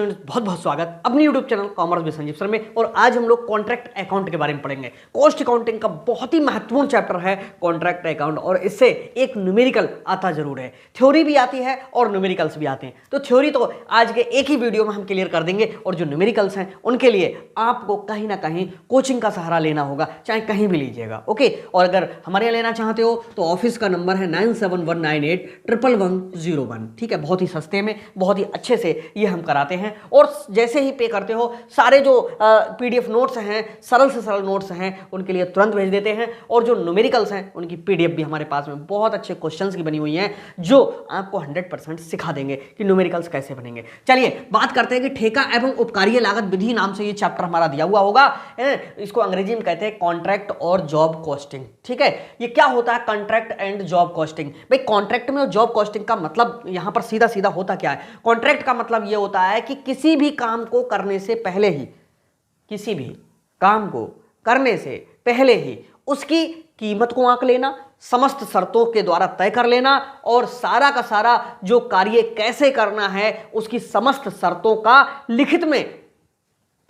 Students, बहुत बहुत स्वागत अपनी YouTube channel commerce with Sanjeev sir में। और आज हम लोग कॉन्ट्रैक्ट अकाउंट के बारे में पढ़ेंगे। कॉस्ट अकाउंटिंग का बहुत ही महत्वपूर्ण चैप्टर है कॉन्ट्रैक्ट अकाउंट, और इससे एक न्यूमेरिकल आता जरूर है। थ्योरी भी आती है और न्यूमेरिकल्स भी आते हैं। तो थ्योरी तो आज के एक ही वीडियो में हम क्लियर कर देंगे, और जो न्यूमेरिकल्स हैं उनके लिए आपको कहीं ना कहीं कोचिंग का सहारा लेना होगा, चाहे कहीं भी लीजिएगा। ओके, और अगर हमारे यहाँ लेना चाहते हो तो ऑफिस का नंबर है 9719811101। ठीक है, बहुत ही सस्ते में बहुत ही अच्छे से ये हम कराते हैं। और जैसे ही पे करते हो सारे जो पीडीएफ नोट्स हैं, सरल से सरल नोट्स हैं, उनके लिए तुरंत भेज देते हैं। और जो न्यूमेरिकल्स हैं उनकी पीडीएफ भी हमारे पास में बहुत अच्छे क्वेश्चंस की बनी हुई हैं, जो आपको 100% सिखा देंगे कि न्यूमेरिकल्स कैसे बनेंगे। चलिए बात करते हैं कि ठेका एवं उपकारीय लागत विधि नाम से ये चैप्टर हमारा दिया हुआ होगा। इसको अंग्रेजी में कहते हैं कॉन्ट्रैक्ट और जॉब कॉस्टिंग। ठीक है, ये क्या होता है कॉन्ट्रैक्ट एंड जॉब कॉस्टिंग? भाई कॉन्ट्रैक्ट में और जॉब कॉस्टिंग का मतलब यहां पर सीधा सीधा होता क्या है? कॉन्ट्रैक्ट का मतलब ये होता है कि किसी भी काम को करने से पहले ही, किसी भी काम को करने से पहले ही उसकी कीमत को आंक लेना, समस्त शर्तों के द्वारा तय कर लेना, और सारा का सारा जो कार्य कैसे करना है उसकी समस्त शर्तों का लिखित में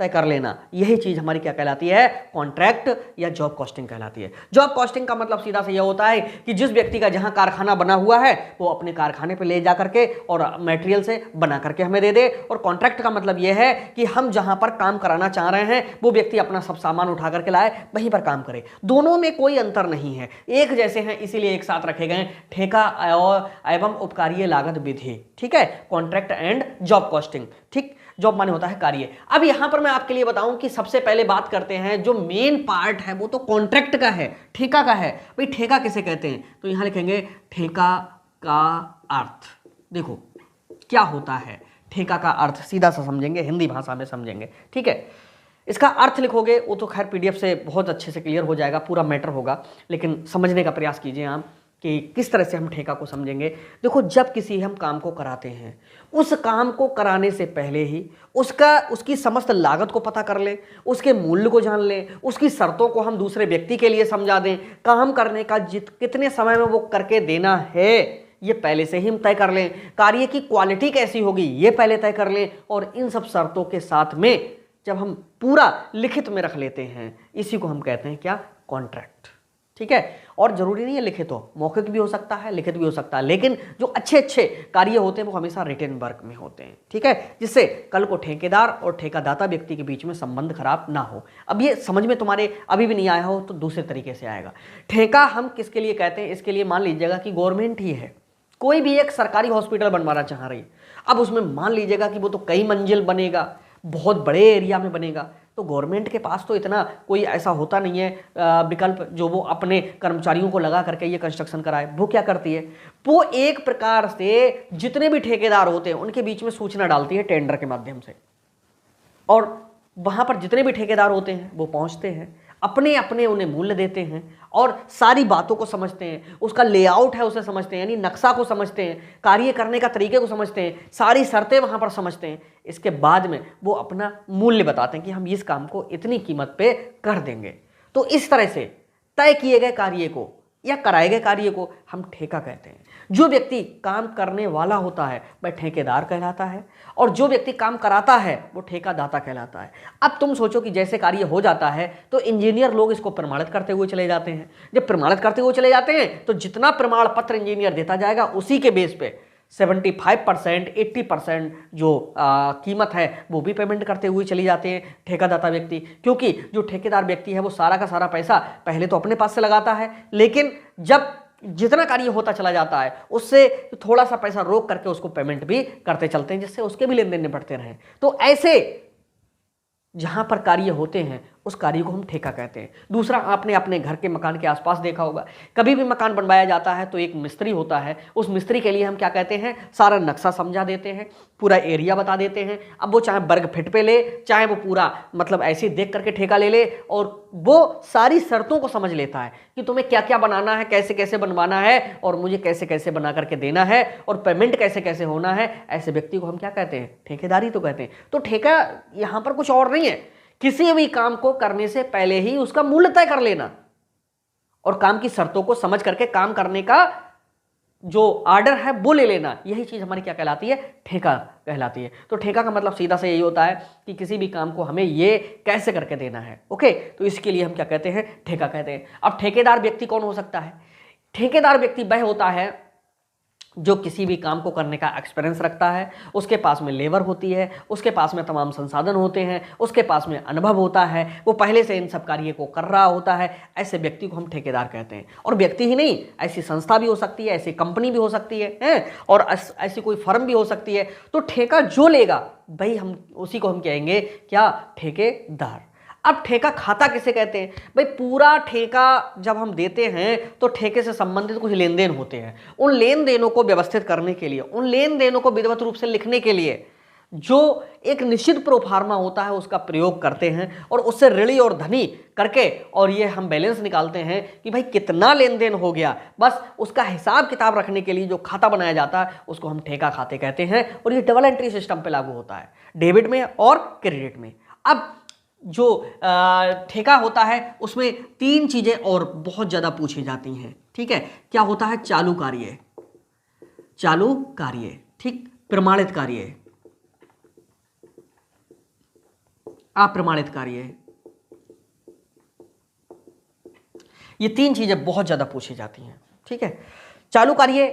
तय कर लेना। यही चीज हमारी क्या कहलाती है? कॉन्ट्रैक्ट या जॉब कॉस्टिंग कहलाती है। जॉब कॉस्टिंग का मतलब सीधा से यह होता है कि जिस व्यक्ति का जहां कारखाना बना हुआ है वो अपने कारखाने पे ले जा करके और मटेरियल से बना करके हमें दे दे। और कॉन्ट्रैक्ट का मतलब यह है कि हम जहां पर काम कराना चाह रहे हैं वो व्यक्ति अपना सब सामान उठा करके लाए, वहीं पर काम करे। दोनों में कोई अंतर नहीं है, एक जैसे हैं, इसीलिए एक साथ रखे गए ठेका एवं उपकारीय लागत विधि। ठीक है, कॉन्ट्रैक्ट एंड जॉब कॉस्टिंग। ठीक, जॉब माने होता है कार्य। अब यहां पर मैं आपके लिए बताऊं कि सबसे पहले बात करते हैं, जो मेन पार्ट है वो तो कॉन्ट्रैक्ट का है, ठेका का है। भाई ठेका किसे कहते हैं? तो यहां लिखेंगे ठेका का अर्थ। देखो क्या होता है ठेका का अर्थ, सीधा सा समझेंगे, हिंदी भाषा में समझेंगे। ठीक है, इसका अर्थ लिखोगे वो तो खैर पीडीएफ से बहुत अच्छे से क्लियर हो जाएगा, पूरा मैटर होगा, लेकिन समझने का प्रयास कीजिए आप कि किस तरह से हम ठेका को समझेंगे। देखो, जब किसी हम काम को कराते हैं, उस काम को कराने से पहले ही उसकी समस्त लागत को पता कर लें, उसके मूल्य को जान लें, उसकी शर्तों को हम दूसरे व्यक्ति के लिए समझा दें, काम करने का कितने समय में वो करके देना है ये पहले से ही हम तय कर लें, कार्य की क्वालिटी कैसी होगी ये पहले तय कर लें, और इन सब शर्तों के साथ में जब हम पूरा लिखित में रख लेते हैं, इसी को हम कहते हैं क्या? कॉन्ट्रैक्ट। ठीक है, और जरूरी नहीं है लिखित हो, मौखिक भी हो सकता है, लिखित भी हो सकता है, लेकिन जो अच्छे अच्छे कार्य होते हैं वो हमेशा रिटन वर्क में होते हैं। ठीक है, जिससे कल को ठेकेदार और ठेकादाता व्यक्ति के बीच में संबंध खराब ना हो। अब ये समझ में तुम्हारे अभी भी नहीं आया हो तो दूसरे तरीके से आएगा। ठेका हम किसके लिए कहते हैं? इसके लिए मान लीजिएगा कि गवर्नमेंट ही है, कोई भी एक सरकारी हॉस्पिटल बनवाना चाह रही है। अब उसमें मान लीजिएगा कि वो तो कई मंजिल बनेगा, बहुत बड़े एरिया में बनेगा, तो गवर्नमेंट के पास तो इतना कोई ऐसा होता नहीं है विकल्प जो वो अपने कर्मचारियों को लगा करके ये कंस्ट्रक्शन कराए। वो क्या करती है? वो एक प्रकार से जितने भी ठेकेदार होते हैं उनके बीच में सूचना डालती है टेंडर के माध्यम से, और वहां पर जितने भी ठेकेदार होते हैं वो पहुंचते हैं, अपने अपने उन्हें मूल्य देते हैं, और सारी बातों को समझते हैं, उसका लेआउट है उसे समझते हैं, यानी नक्शा को समझते हैं, कार्य करने का तरीके को समझते हैं, सारी शर्तें वहां पर समझते हैं। इसके बाद में वो अपना मूल्य बताते हैं कि हम इस काम को इतनी कीमत पे कर देंगे। तो इस तरह से तय किए गए कार्य को या कराए गए कार्य को हम ठेका कहते हैं। जो व्यक्ति काम करने वाला होता है वह ठेकेदार कहलाता है, और जो व्यक्ति काम कराता है वो ठेकादाता कहलाता है। अब तुम सोचो कि जैसे कार्य हो जाता है तो इंजीनियर लोग इसको प्रमाणित करते हुए चले जाते हैं। जब प्रमाणित करते हुए चले जाते हैं तो जितना प्रमाण पत्र इंजीनियर देता जाएगा उसी के बेस पे 75%, 80% जो कीमत है वो भी पेमेंट करते हुए चली जाते हैं ठेकादाता व्यक्ति। क्योंकि जो ठेकेदार व्यक्ति है वो सारा का सारा पैसा पहले तो अपने पास से लगाता है, लेकिन जब जितना कार्य होता चला जाता है उससे थोड़ा सा पैसा रोक करके उसको पेमेंट भी करते चलते हैं, जिससे उसके भी लेन देन निपटते रहें। तो ऐसे जहां पर कार्य होते हैं उस कार्य को हम ठेका कहते हैं। दूसरा, आपने अपने घर के मकान के आसपास देखा होगा, कभी भी मकान बनवाया जाता है तो एक मिस्त्री होता है, उस मिस्त्री के लिए हम क्या कहते हैं? सारा नक्शा समझा देते हैं, पूरा एरिया बता देते हैं। अब वो चाहे वर्ग फीट पे ले, चाहे वो पूरा मतलब ऐसे देख करके ठेका ले ले, और वो सारी शर्तों को समझ लेता है कि तुम्हें क्या क्या बनाना है, कैसे कैसे बनवाना है, और मुझे कैसे कैसे बना करके देना है, और पेमेंट कैसे कैसे होना है। ऐसे व्यक्ति को हम क्या कहते हैं? ठेकेदारी तो कहते हैं। तो ठेका यहां पर कुछ और नहीं है, किसी भी काम को करने से पहले ही उसका मूल्य तय कर लेना, और काम की शर्तों को समझ करके काम करने का जो आर्डर है वो ले लेना, यही चीज़ हमारी क्या कहलाती है, ठेका कहलाती है। तो ठेका का मतलब सीधा से यही होता है कि किसी भी काम को हमें ये कैसे करके देना है। ओके, तो इसके लिए हम क्या कहते हैं, ठेका कहते हैं। अब ठेकेदार व्यक्ति कौन हो सकता है? ठेकेदार व्यक्ति वह होता है जो किसी भी काम को करने का एक्सपीरियंस रखता है, उसके पास में लेबर होती है, उसके पास में तमाम संसाधन होते हैं, उसके पास में अनुभव होता है, वो पहले से इन सब कार्य को कर रहा होता है। ऐसे व्यक्ति को हम ठेकेदार कहते हैं। और व्यक्ति ही नहीं, ऐसी संस्था भी हो सकती है, ऐसी कंपनी भी हो सकती है और ऐसी कोई फर्म भी हो सकती है। तो ठेका जो लेगा भाई, हम उसी को हम कहेंगे क्या, ठेकेदार। अब ठेका खाता किसे कहते हैं? भाई पूरा ठेका जब हम देते हैं तो ठेके से संबंधित कुछ लेन देन होते हैं। उन लेन देनों को व्यवस्थित करने के लिए, उन लेन देनों को विधिवत रूप से लिखने के लिए जो एक निश्चित प्रोफार्मा होता है उसका प्रयोग करते हैं और उससे ऋणी और धनी करके और ये हम बैलेंस निकालते हैं कि भाई कितना लेन देन हो गया। बस उसका हिसाब किताब रखने के लिए जो खाता बनाया जाता है उसको हम ठेका खाते कहते हैं। और ये डबल एंट्री सिस्टम पे लागू होता है, डेबिट में और क्रेडिट में। अब जो ठेका होता है उसमें तीन चीजें और बहुत ज्यादा पूछी जाती हैं। ठीक है, क्या होता है? चालू कार्य, चालू कार्य, ठीक, प्रमाणित कार्य, अप्रमाणित कार्य। ये तीन चीजें बहुत ज्यादा पूछी जाती हैं। ठीक है, चालू कार्य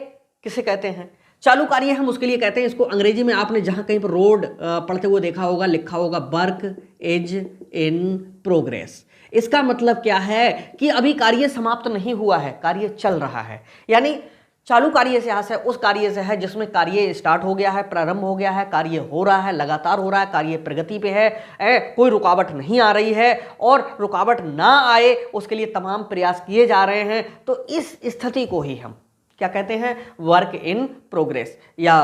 किसे कहते हैं? चालू कार्य हम उसके लिए कहते हैं, इसको अंग्रेजी में आपने जहां कहीं पर रोड पढ़ते हुए देखा होगा, लिखा होगा वर्क इज इन प्रोग्रेस। इसका मतलब क्या है कि अभी कार्य समाप्त नहीं हुआ है, कार्य चल रहा है। यानी चालू कार्य से है उस कार्य से है जिसमें कार्य स्टार्ट हो गया है, प्रारंभ हो गया है, कार्य हो रहा है, लगातार हो रहा है, कार्य प्रगति पे है, कोई रुकावट नहीं आ रही है और रुकावट ना आए उसके लिए तमाम प्रयास किए जा रहे हैं। तो इस स्थिति को ही हम क्या कहते हैं? वर्क इन प्रोग्रेस, या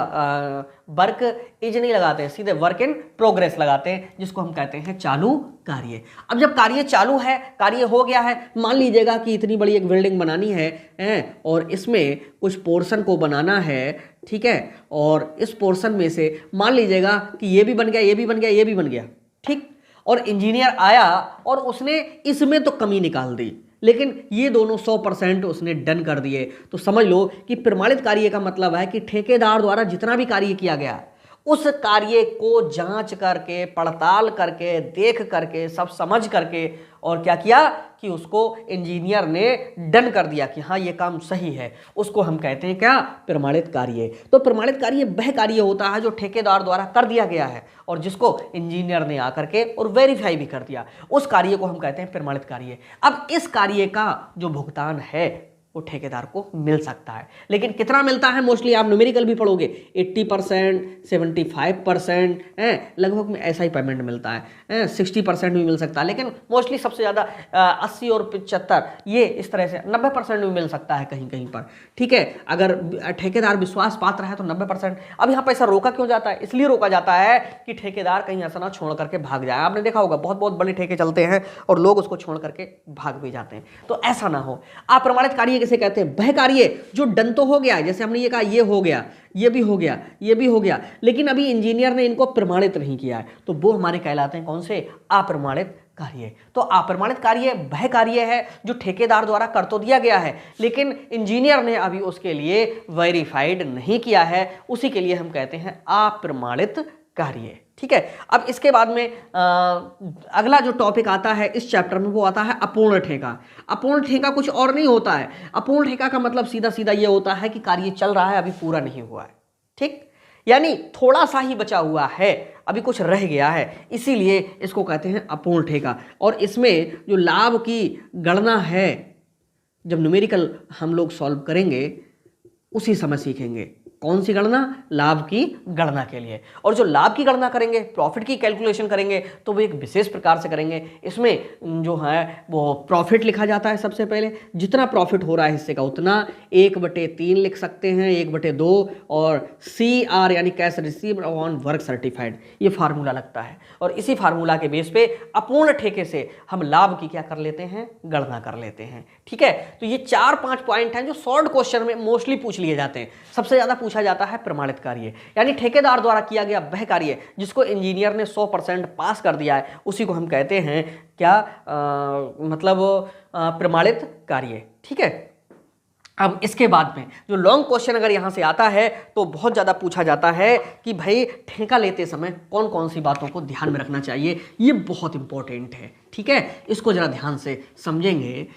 वर्क इज नहीं लगाते हैं, सीधे वर्क इन प्रोग्रेस लगाते हैं, जिसको हम कहते हैं चालू कार्य। अब जब कार्य चालू है, कार्य हो गया है, मान लीजिएगा कि इतनी बड़ी एक बिल्डिंग बनानी है और इसमें कुछ पोर्शन को बनाना है। ठीक है, और इस पोर्शन में से मान लीजिएगा कि ये भी बन गया, ये भी बन गया, ये भी बन गया। ठीक, और इंजीनियर आया और उसने इसमें तो कमी निकाल दी, लेकिन ये दोनों 100% उसने डन कर दिए। तो समझ लो कि प्रमाणित कार्य का मतलब है कि ठेकेदार द्वारा जितना भी कार्य किया गया उस कार्य को जांच करके, पड़ताल करके, देख करके, सब समझ करके और क्या किया कि उसको इंजीनियर ने डन कर दिया कि हाँ ये काम सही है। उसको हम कहते हैं क्या? प्रमाणित कार्य। तो प्रमाणित कार्य वह कार्य होता है जो ठेकेदार द्वारा कर दिया गया है और जिसको इंजीनियर ने आकर के और वेरीफाई भी कर दिया, उस कार्य को हम कहते हैं प्रमाणित कार्य। अब इस कार्य का जो भुगतान है वो ठेकेदार को मिल सकता है, लेकिन कितना मिलता है? मोस्टली आप न्यूमेरिकल भी पढ़ोगे, 80%, 75% लगभग में ऐसा ही पेमेंट मिलता है। 60% भी मिल सकता है, लेकिन मोस्टली सबसे ज़्यादा 80 और 75 ये इस तरह से 90% भी मिल सकता है कहीं कहीं पर। ठीक है, अगर ठेकेदार विश्वास पात्र है तो 90%। अब यहाँ पैसा रोका क्यों जाता है? इसलिए रोका जाता है कि ठेकेदार कहीं ऐसा ना छोड़ करके भाग जाए। आपने देखा होगा बहुत बहुत बड़े ठेके चलते हैं और लोग उसको छोड़ करके भाग भी जाते हैं, तो ऐसा ना हो। अप्रमाणित कार्य किसे कहते हैं? वह कार्य जो डन तो हो गया, जैसे हमने ये कहा ये हो गया, ये भी हो गया, ये भी हो गया, लेकिन अभी इंजीनियर ने इनको प्रमाणित नहीं किया है, तो वो हमारे कहलाते हैं कौन से? अप्रमाणित कार्य। तो अप्रमाणित कार्य वह कार्य है जो ठेकेदार द्वारा कर तो दिया गया है लेकिन इंजीनियर ने अभी उसके लिए वेरीफाइड नहीं किया है, उसी के लिए हम कहते हैं अप्रमाणित कार्य। ठीक है, अब इसके बाद में अगला जो टॉपिक आता है इस चैप्टर में वो आता है अपूर्ण ठेका। अपूर्ण ठेका कुछ और नहीं होता है। अपूर्ण ठेका का मतलब सीधा सीधा ये होता है कि कार्य चल रहा है, अभी पूरा नहीं हुआ है। ठीक, यानी थोड़ा सा ही बचा हुआ है, अभी कुछ रह गया है, इसीलिए इसको कहते हैं अपूर्ण ठेका। और इसमें जो लाभ की गणना है, जब न्यूमेरिकल हम लोग सॉल्व करेंगे उसी समय सीखेंगे। कौन सी गणना? लाभ की गणना के लिए। और जो लाभ की गणना करेंगे, प्रॉफिट की कैलकुलेशन करेंगे, तो वो एक विशेष प्रकार से करेंगे। इसमें जो है वो प्रॉफिट लिखा जाता है। सबसे पहले जितना प्रॉफिट हो रहा है हिस्से का उतना 1/3 लिख सकते हैं, 1/2, और CR यानी cash received on work certified, ये फार्मूला लगता है। और इसी फार्मूला के बेस पे अपूर्ण ठेके से हम लाभ की क्या कर लेते हैं? गणना कर लेते हैं। ठीक है, तो ये 4-5 पॉइंट हैं जो शॉर्ट क्वेश्चन में मोस्टली पूछ लिए जाते हैं। सबसे ज्यादा पूछा जाता है प्रमाणित कार्य, यानी ठेकेदार द्वारा किया गया वह कार्य जिसको इंजीनियर ने 100% पास कर दिया है, उसी को हम कहते हैं क्या? मतलब प्रमाणित कार्य। ठीक है, अब इसके बाद में जो लॉन्ग क्वेश्चन अगर यहाँ से आता है तो बहुत ज़्यादा पूछा जाता है कि भाई ठेका लेते समय कौन कौन सी बातों को ध्यान में रखना चाहिए। ये बहुत इंपॉर्टेंट है, ठीक है, इसको ज़रा ध्यान से समझेंगे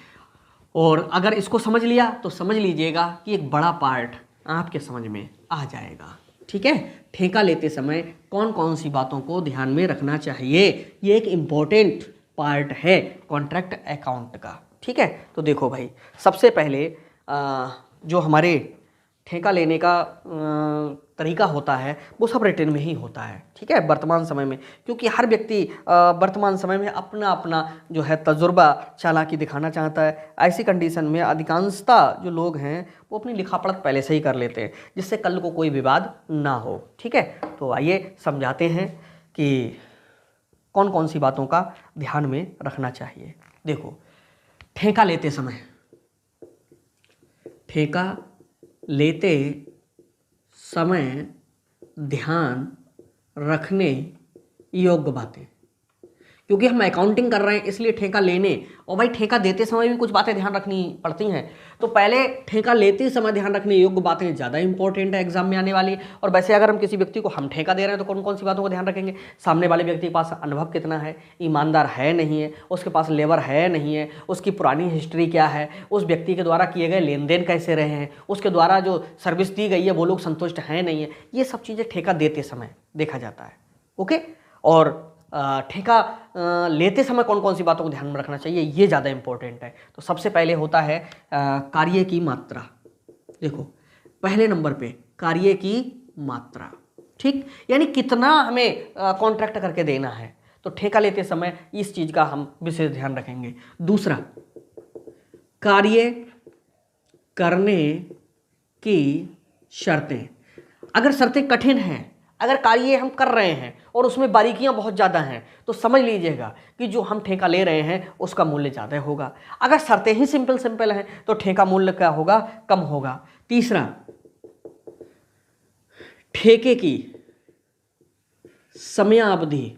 और अगर इसको समझ लिया तो समझ लीजिएगा कि एक बड़ा पार्ट आपके समझ में आ जाएगा, ठीक है। ठेका लेते समय कौन कौन सी बातों को ध्यान में रखना चाहिए, ये एक इम्पॉर्टेंट पार्ट है कॉन्ट्रैक्ट अकाउंट का, ठीक है। तो देखो भाई, सबसे पहले जो हमारे ठेका लेने का तरीका होता है वो सब रिटर्न में ही होता है, ठीक है, वर्तमान समय में, क्योंकि हर व्यक्ति वर्तमान समय में अपना अपना जो है तजुर्बा चालाकी दिखाना चाहता है। ऐसी कंडीशन में अधिकांशता जो लोग हैं वो अपनी लिखापढ़त पहले से ही कर लेते हैं जिससे कल को कोई विवाद ना हो, ठीक है। तो आइए समझाते हैं कि कौन कौन सी बातों का ध्यान में रखना चाहिए। देखो, ठेका लेते समय, ठेका लेते समय ध्यान रखने योग्य बातें, क्योंकि हम अकाउंटिंग कर रहे हैं इसलिए ठेका लेने और भाई ठेका देते समय भी कुछ बातें ध्यान रखनी पड़ती हैं। तो पहले ठेका लेते समय ध्यान रखने योग्य बातें ज़्यादा इंपॉर्टेंट है एग्जाम में आने वाली। और वैसे अगर हम किसी व्यक्ति को हम ठेका दे रहे हैं तो कौन कौन सी बातों को ध्यान रखेंगे, सामने वाले व्यक्ति के पास अनुभव कितना है, ईमानदार है नहीं है, उसके पास लेबर है नहीं है, उसकी पुरानी हिस्ट्री क्या है, उस व्यक्ति के द्वारा किए गए लेन देन कैसे रहे हैं, उसके द्वारा जो सर्विस दी गई है वो लोग संतुष्ट हैं नहीं है, ये सब चीज़ें ठेका देते समय देखा जाता है, ओके। और ठेका लेते समय कौन कौन सी बातों को ध्यान में रखना चाहिए, ये ज़्यादा इंपॉर्टेंट है। तो सबसे पहले होता है कार्य की मात्रा। देखो, पहले नंबर पे कार्य की मात्रा, ठीक, यानी कितना हमें कॉन्ट्रैक्ट करके देना है, तो ठेका लेते समय इस चीज़ का हम विशेष ध्यान रखेंगे। दूसरा, कार्य करने की शर्तें। अगर शर्तें कठिन हैं, अगर कार्य हम कर रहे हैं और उसमें बारीकियां बहुत ज़्यादा हैं तो समझ लीजिएगा कि जो हम ठेका ले रहे हैं उसका मूल्य ज़्यादा होगा। अगर शर्तें ही सिंपल सिंपल हैं तो ठेका मूल्य क्या होगा, कम होगा। तीसरा, ठेके की समयावधि।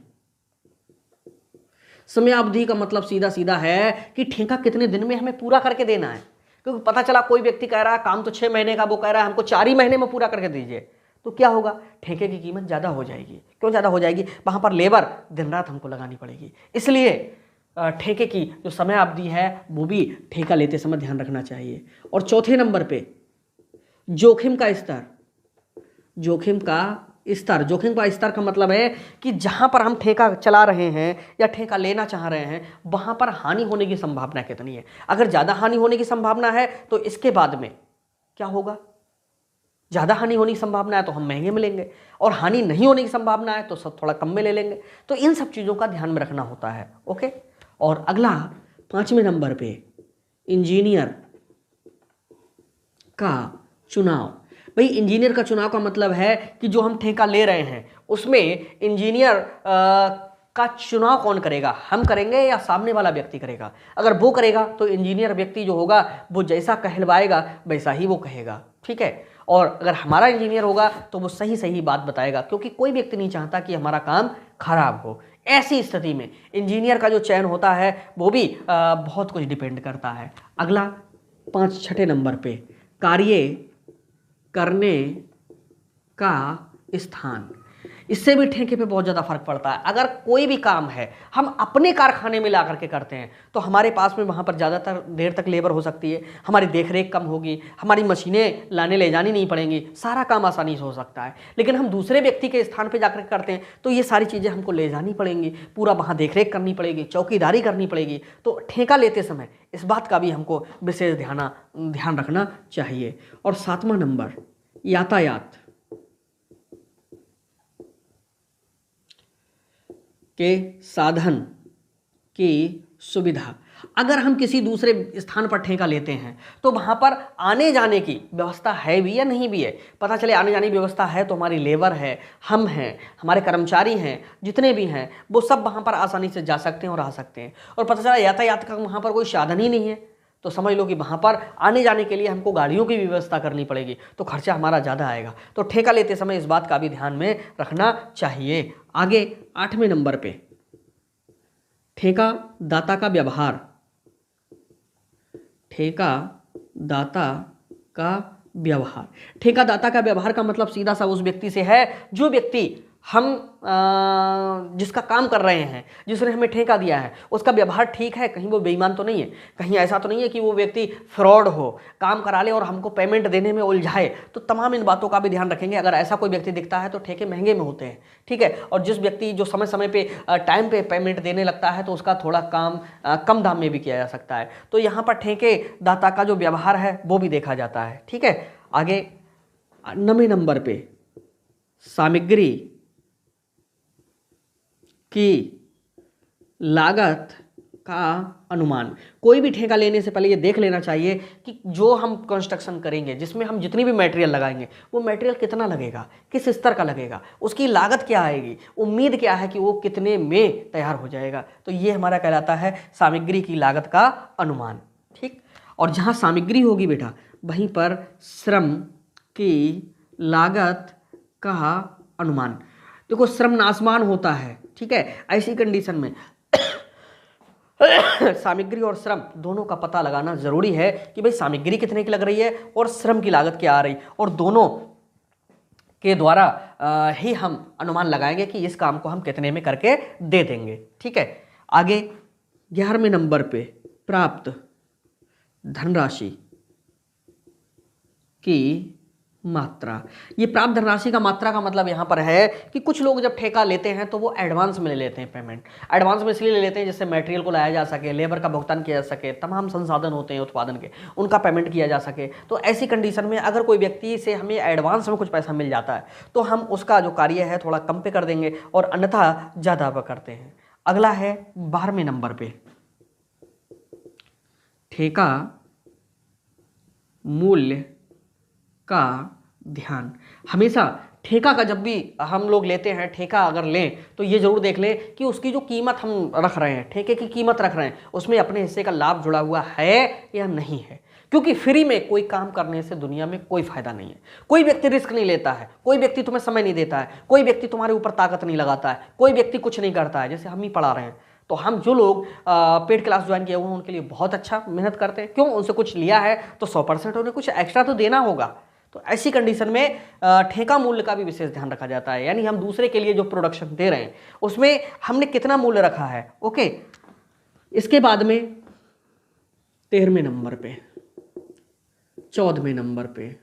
समयावधि का मतलब सीधा सीधा है कि ठेका कितने दिन में हमें पूरा करके देना है, क्योंकि पता चला कोई व्यक्ति कह रहा है काम तो 6 महीने का, वो कह रहा है हमको 4 ही महीने में पूरा करके दीजिए, तो क्या होगा, ठेके की कीमत ज़्यादा हो जाएगी। क्यों ज़्यादा हो जाएगी, वहाँ पर लेबर दिन रात हमको लगानी पड़ेगी। इसलिए ठेके की जो समय अवधि है वो भी ठेका लेते समय ध्यान रखना चाहिए। और चौथे नंबर पे जोखिम का स्तर। जोखिम का स्तर, जोखिम का स्तर का मतलब है कि जहाँ पर हम ठेका चला रहे हैं या ठेका लेना चाह रहे हैं वहाँ पर हानि होने की संभावना कितनी है। अगर ज़्यादा हानि होने की संभावना है तो इसके बाद में क्या होगा, ज़्यादा हानि होने की संभावना है तो हम महंगे में लेंगे, और हानि नहीं होने की संभावना है तो सब थोड़ा कम में ले लेंगे। तो इन सब चीज़ों का ध्यान में रखना होता है, ओके। और अगला 5वें नंबर पे इंजीनियर का चुनाव। भाई इंजीनियर का चुनाव का मतलब है कि जो हम ठेका ले रहे हैं उसमें इंजीनियर का चुनाव कौन करेगा, हम करेंगे या सामने वाला व्यक्ति करेगा। अगर वो करेगा तो इंजीनियर व्यक्ति जो होगा वो जैसा कहलवाएगा वैसा ही वो कहेगा, ठीक है। और अगर हमारा इंजीनियर होगा तो वो सही सही बात बताएगा, क्योंकि कोई व्यक्ति नहीं चाहता कि हमारा काम खराब हो। ऐसी स्थिति में इंजीनियर का जो चयन होता है वो भी बहुत कुछ डिपेंड करता है। अगला 6 नंबर पे कार्य करने का स्थान। इससे भी ठेके पे बहुत ज़्यादा फर्क पड़ता है। अगर कोई भी काम है हम अपने कारखाने में ला करके करते हैं तो हमारे पास में वहाँ पर ज़्यादातर देर तक लेबर हो सकती है, हमारी देखरेख कम होगी, हमारी मशीनें लाने ले जानी नहीं पड़ेंगी, सारा काम आसानी से हो सकता है। लेकिन हम दूसरे व्यक्ति के स्थान पर जाकर करते हैं तो ये सारी चीज़ें हमको ले जानी पड़ेंगी, पूरा वहाँ देखरेख करनी पड़ेगी, चौकीदारी करनी पड़ेगी। तो ठेका लेते समय इस बात का भी हमको विशेष ध्यान रखना चाहिए। और 7वां नंबर यातायात के साधन की सुविधा। अगर हम किसी दूसरे स्थान पर ठेका लेते हैं तो वहाँ पर आने जाने की व्यवस्था है भी या नहीं भी है। पता चले आने जाने की व्यवस्था है तो हमारी लेबर है, हम हैं, हमारे कर्मचारी हैं, जितने भी हैं वो सब वहाँ पर आसानी से जा सकते हैं और आ सकते हैं। और पता चला यातायात का वहाँ पर कोई साधन ही नहीं है तो समझ लो कि वहाँ पर आने जाने के लिए हमको गाड़ियों की व्यवस्था करनी पड़ेगी, तो खर्चा हमारा ज़्यादा आएगा। तो ठेका लेते समय इस बात का भी ध्यान में रखना चाहिए। आगे 8वें नंबर पे ठेका दाता का व्यवहार। ठेका दाता का व्यवहार। ठेकादाता का व्यवहार का मतलब सीधा सा उस व्यक्ति से है जो व्यक्ति हम जिसका काम कर रहे हैं, जिसने हमें ठेका दिया है, उसका व्यवहार ठीक है, कहीं वो बेईमान तो नहीं है, कहीं ऐसा तो नहीं है कि वो व्यक्ति फ्रॉड हो, काम करा ले और हमको पेमेंट देने में उलझाए। तो तमाम इन बातों का भी ध्यान रखेंगे। अगर ऐसा कोई व्यक्ति दिखता है तो ठेके महंगे में होते हैं, ठीक है। और जिस व्यक्ति जो समय समय पे टाइम पे पेमेंट देने लगता है तो उसका थोड़ा काम कम दाम में भी किया जा सकता है। तो यहाँ पर ठेकेदाता का जो व्यवहार है वो भी देखा जाता है, ठीक है। आगे 9वें नंबर पे सामग्री की लागत का अनुमान। कोई भी ठेका लेने से पहले ये देख लेना चाहिए कि जो हम कंस्ट्रक्शन करेंगे, जिसमें हम जितनी भी मटेरियल लगाएंगे, वो मटेरियल कितना लगेगा, किस स्तर का लगेगा, उसकी लागत क्या आएगी, उम्मीद क्या है कि वो कितने में तैयार हो जाएगा। तो ये हमारा कहलाता है सामग्री की लागत का अनुमान, ठीक। और जहाँ सामग्री होगी बेटा, वहीं पर श्रम की लागत का अनुमान। देखो श्रम नासमान होता है, ठीक है। ऐसी कंडीशन में सामग्री और श्रम दोनों का पता लगाना जरूरी है कि भाई सामग्री कितने की लग रही है और श्रम की लागत क्या आ रही, और दोनों के द्वारा ही हम अनुमान लगाएंगे कि इस काम को हम कितने में करके दे देंगे, ठीक है। आगे 11वें नंबर पे प्राप्त धनराशि की मात्रा। ये प्राप्त धनराशि का मात्रा का मतलब यहाँ पर है कि कुछ लोग जब ठेका लेते हैं तो वो एडवांस में ले लेते हैं। पेमेंट एडवांस में इसलिए ले लेते हैं जिससे मटेरियल को लाया जा सके, लेबर का भुगतान किया जा सके, तमाम संसाधन होते हैं उत्पादन के, उनका पेमेंट किया जा सके। तो ऐसी कंडीशन में अगर कोई व्यक्ति से हमें एडवांस में कुछ पैसा मिल जाता है तो हम उसका जो कार्य है थोड़ा कम पे कर देंगे और अन्यथा ज़्यादा पे करते हैं। अगला है 12वें नंबर पे ठेका मूल्य का ध्यान। हमेशा ठेका का जब भी हम लोग लेते हैं, ठेका अगर लें तो ये जरूर देख लें कि उसकी जो कीमत हम रख रहे हैं, ठेके की कीमत रख रहे हैं, उसमें अपने हिस्से का लाभ जुड़ा हुआ है या नहीं है। क्योंकि फ्री में कोई काम करने से दुनिया में कोई फायदा नहीं है। कोई व्यक्ति रिस्क नहीं लेता है, कोई व्यक्ति तुम्हें समय नहीं देता है, कोई व्यक्ति तुम्हारे ऊपर ताकत नहीं लगाता है, कोई व्यक्ति कुछ नहीं करता है। जैसे हम ही पढ़ा रहे हैं तो हम जो लोग पेड क्लास ज्वाइन किए हुए हैं उनके लिए बहुत अच्छा मेहनत करते हैं। क्यों? उनसे कुछ लिया है तो 100% उन्हें कुछ एक्स्ट्रा तो देना होगा। तो ऐसी कंडीशन में ठेका मूल्य का भी विशेष ध्यान रखा जाता है, यानी हम दूसरे के लिए जो प्रोडक्शन दे रहे हैं उसमें हमने कितना मूल्य रखा है। ओके, इसके बाद में 13वें नंबर पे 14वें नंबर पे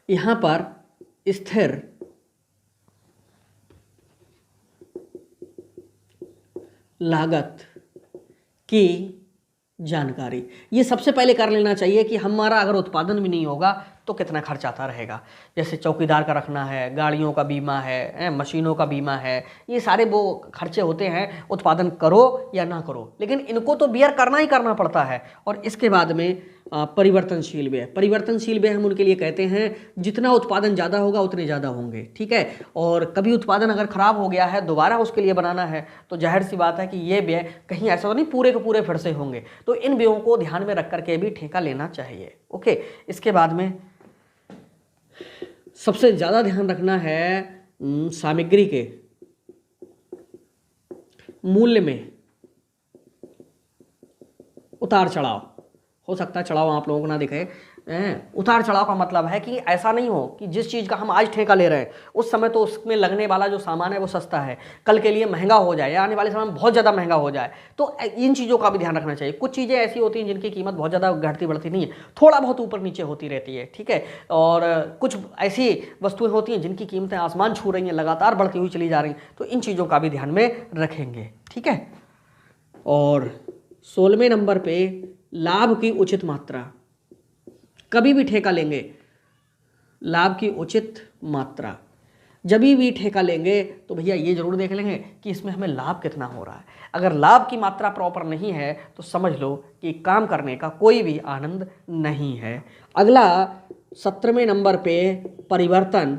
यहां पर स्थिर लागत की जानकारी। ये सबसे पहले कर लेना चाहिए कि हमारा अगर उत्पादन भी नहीं होगा तो कितना खर्च आता रहेगा। जैसे चौकीदार का रखना है, गाड़ियों का बीमा है, मशीनों का बीमा है, ये सारे वो खर्चे होते हैं उत्पादन करो या ना करो, लेकिन इनको तो बियर करना ही करना पड़ता है। और इसके बाद में परिवर्तनशील व्यय। परिवर्तनशील व्यय हम उनके लिए कहते हैं जितना उत्पादन ज़्यादा होगा उतने ज़्यादा होंगे, ठीक है। और कभी उत्पादन अगर खराब हो गया है, दोबारा उसके लिए बनाना है, तो जाहिर सी बात है कि ये व्यय कहीं ऐसा तो नहीं पूरे के पूरे फिर से होंगे। तो इन व्ययों को ध्यान में रख करके भी ठेका लेना चाहिए। ओके, इसके बाद में सबसे ज़्यादा ध्यान रखना है सामग्री के मूल्य में उतार चढ़ाव। हो सकता है चढ़ाव आप लोगों को ना दिखे। उतार चढ़ाव का मतलब है कि ऐसा नहीं हो कि जिस चीज़ का हम आज ठेका ले रहे हैं उस समय तो उसमें लगने वाला जो सामान है वो सस्ता है, कल के लिए महंगा हो जाए या आने वाले समय में बहुत ज़्यादा महंगा हो जाए। तो इन चीज़ों का भी ध्यान रखना चाहिए। कुछ चीज़ें ऐसी होती हैं जिनकी कीमत बहुत ज़्यादा घटती बढ़ती नहीं है, थोड़ा बहुत ऊपर नीचे होती रहती है, ठीक है। और कुछ ऐसी वस्तुएँ होती हैं जिनकी कीमतें आसमान छू रही हैं, लगातार बढ़ती हुई चली जा रही हैं। तो इन चीज़ों का भी ध्यान में रखेंगे, ठीक है। और 16वें नंबर पे लाभ की उचित मात्रा। कभी भी ठेका लेंगे, लाभ की उचित मात्रा जब भी ठेका लेंगे तो भैया ये जरूर देख लेंगे कि इसमें हमें लाभ कितना हो रहा है। अगर लाभ की मात्रा प्रॉपर नहीं है तो समझ लो कि काम करने का कोई भी आनंद नहीं है। अगला 17वें नंबर पे परिवर्तन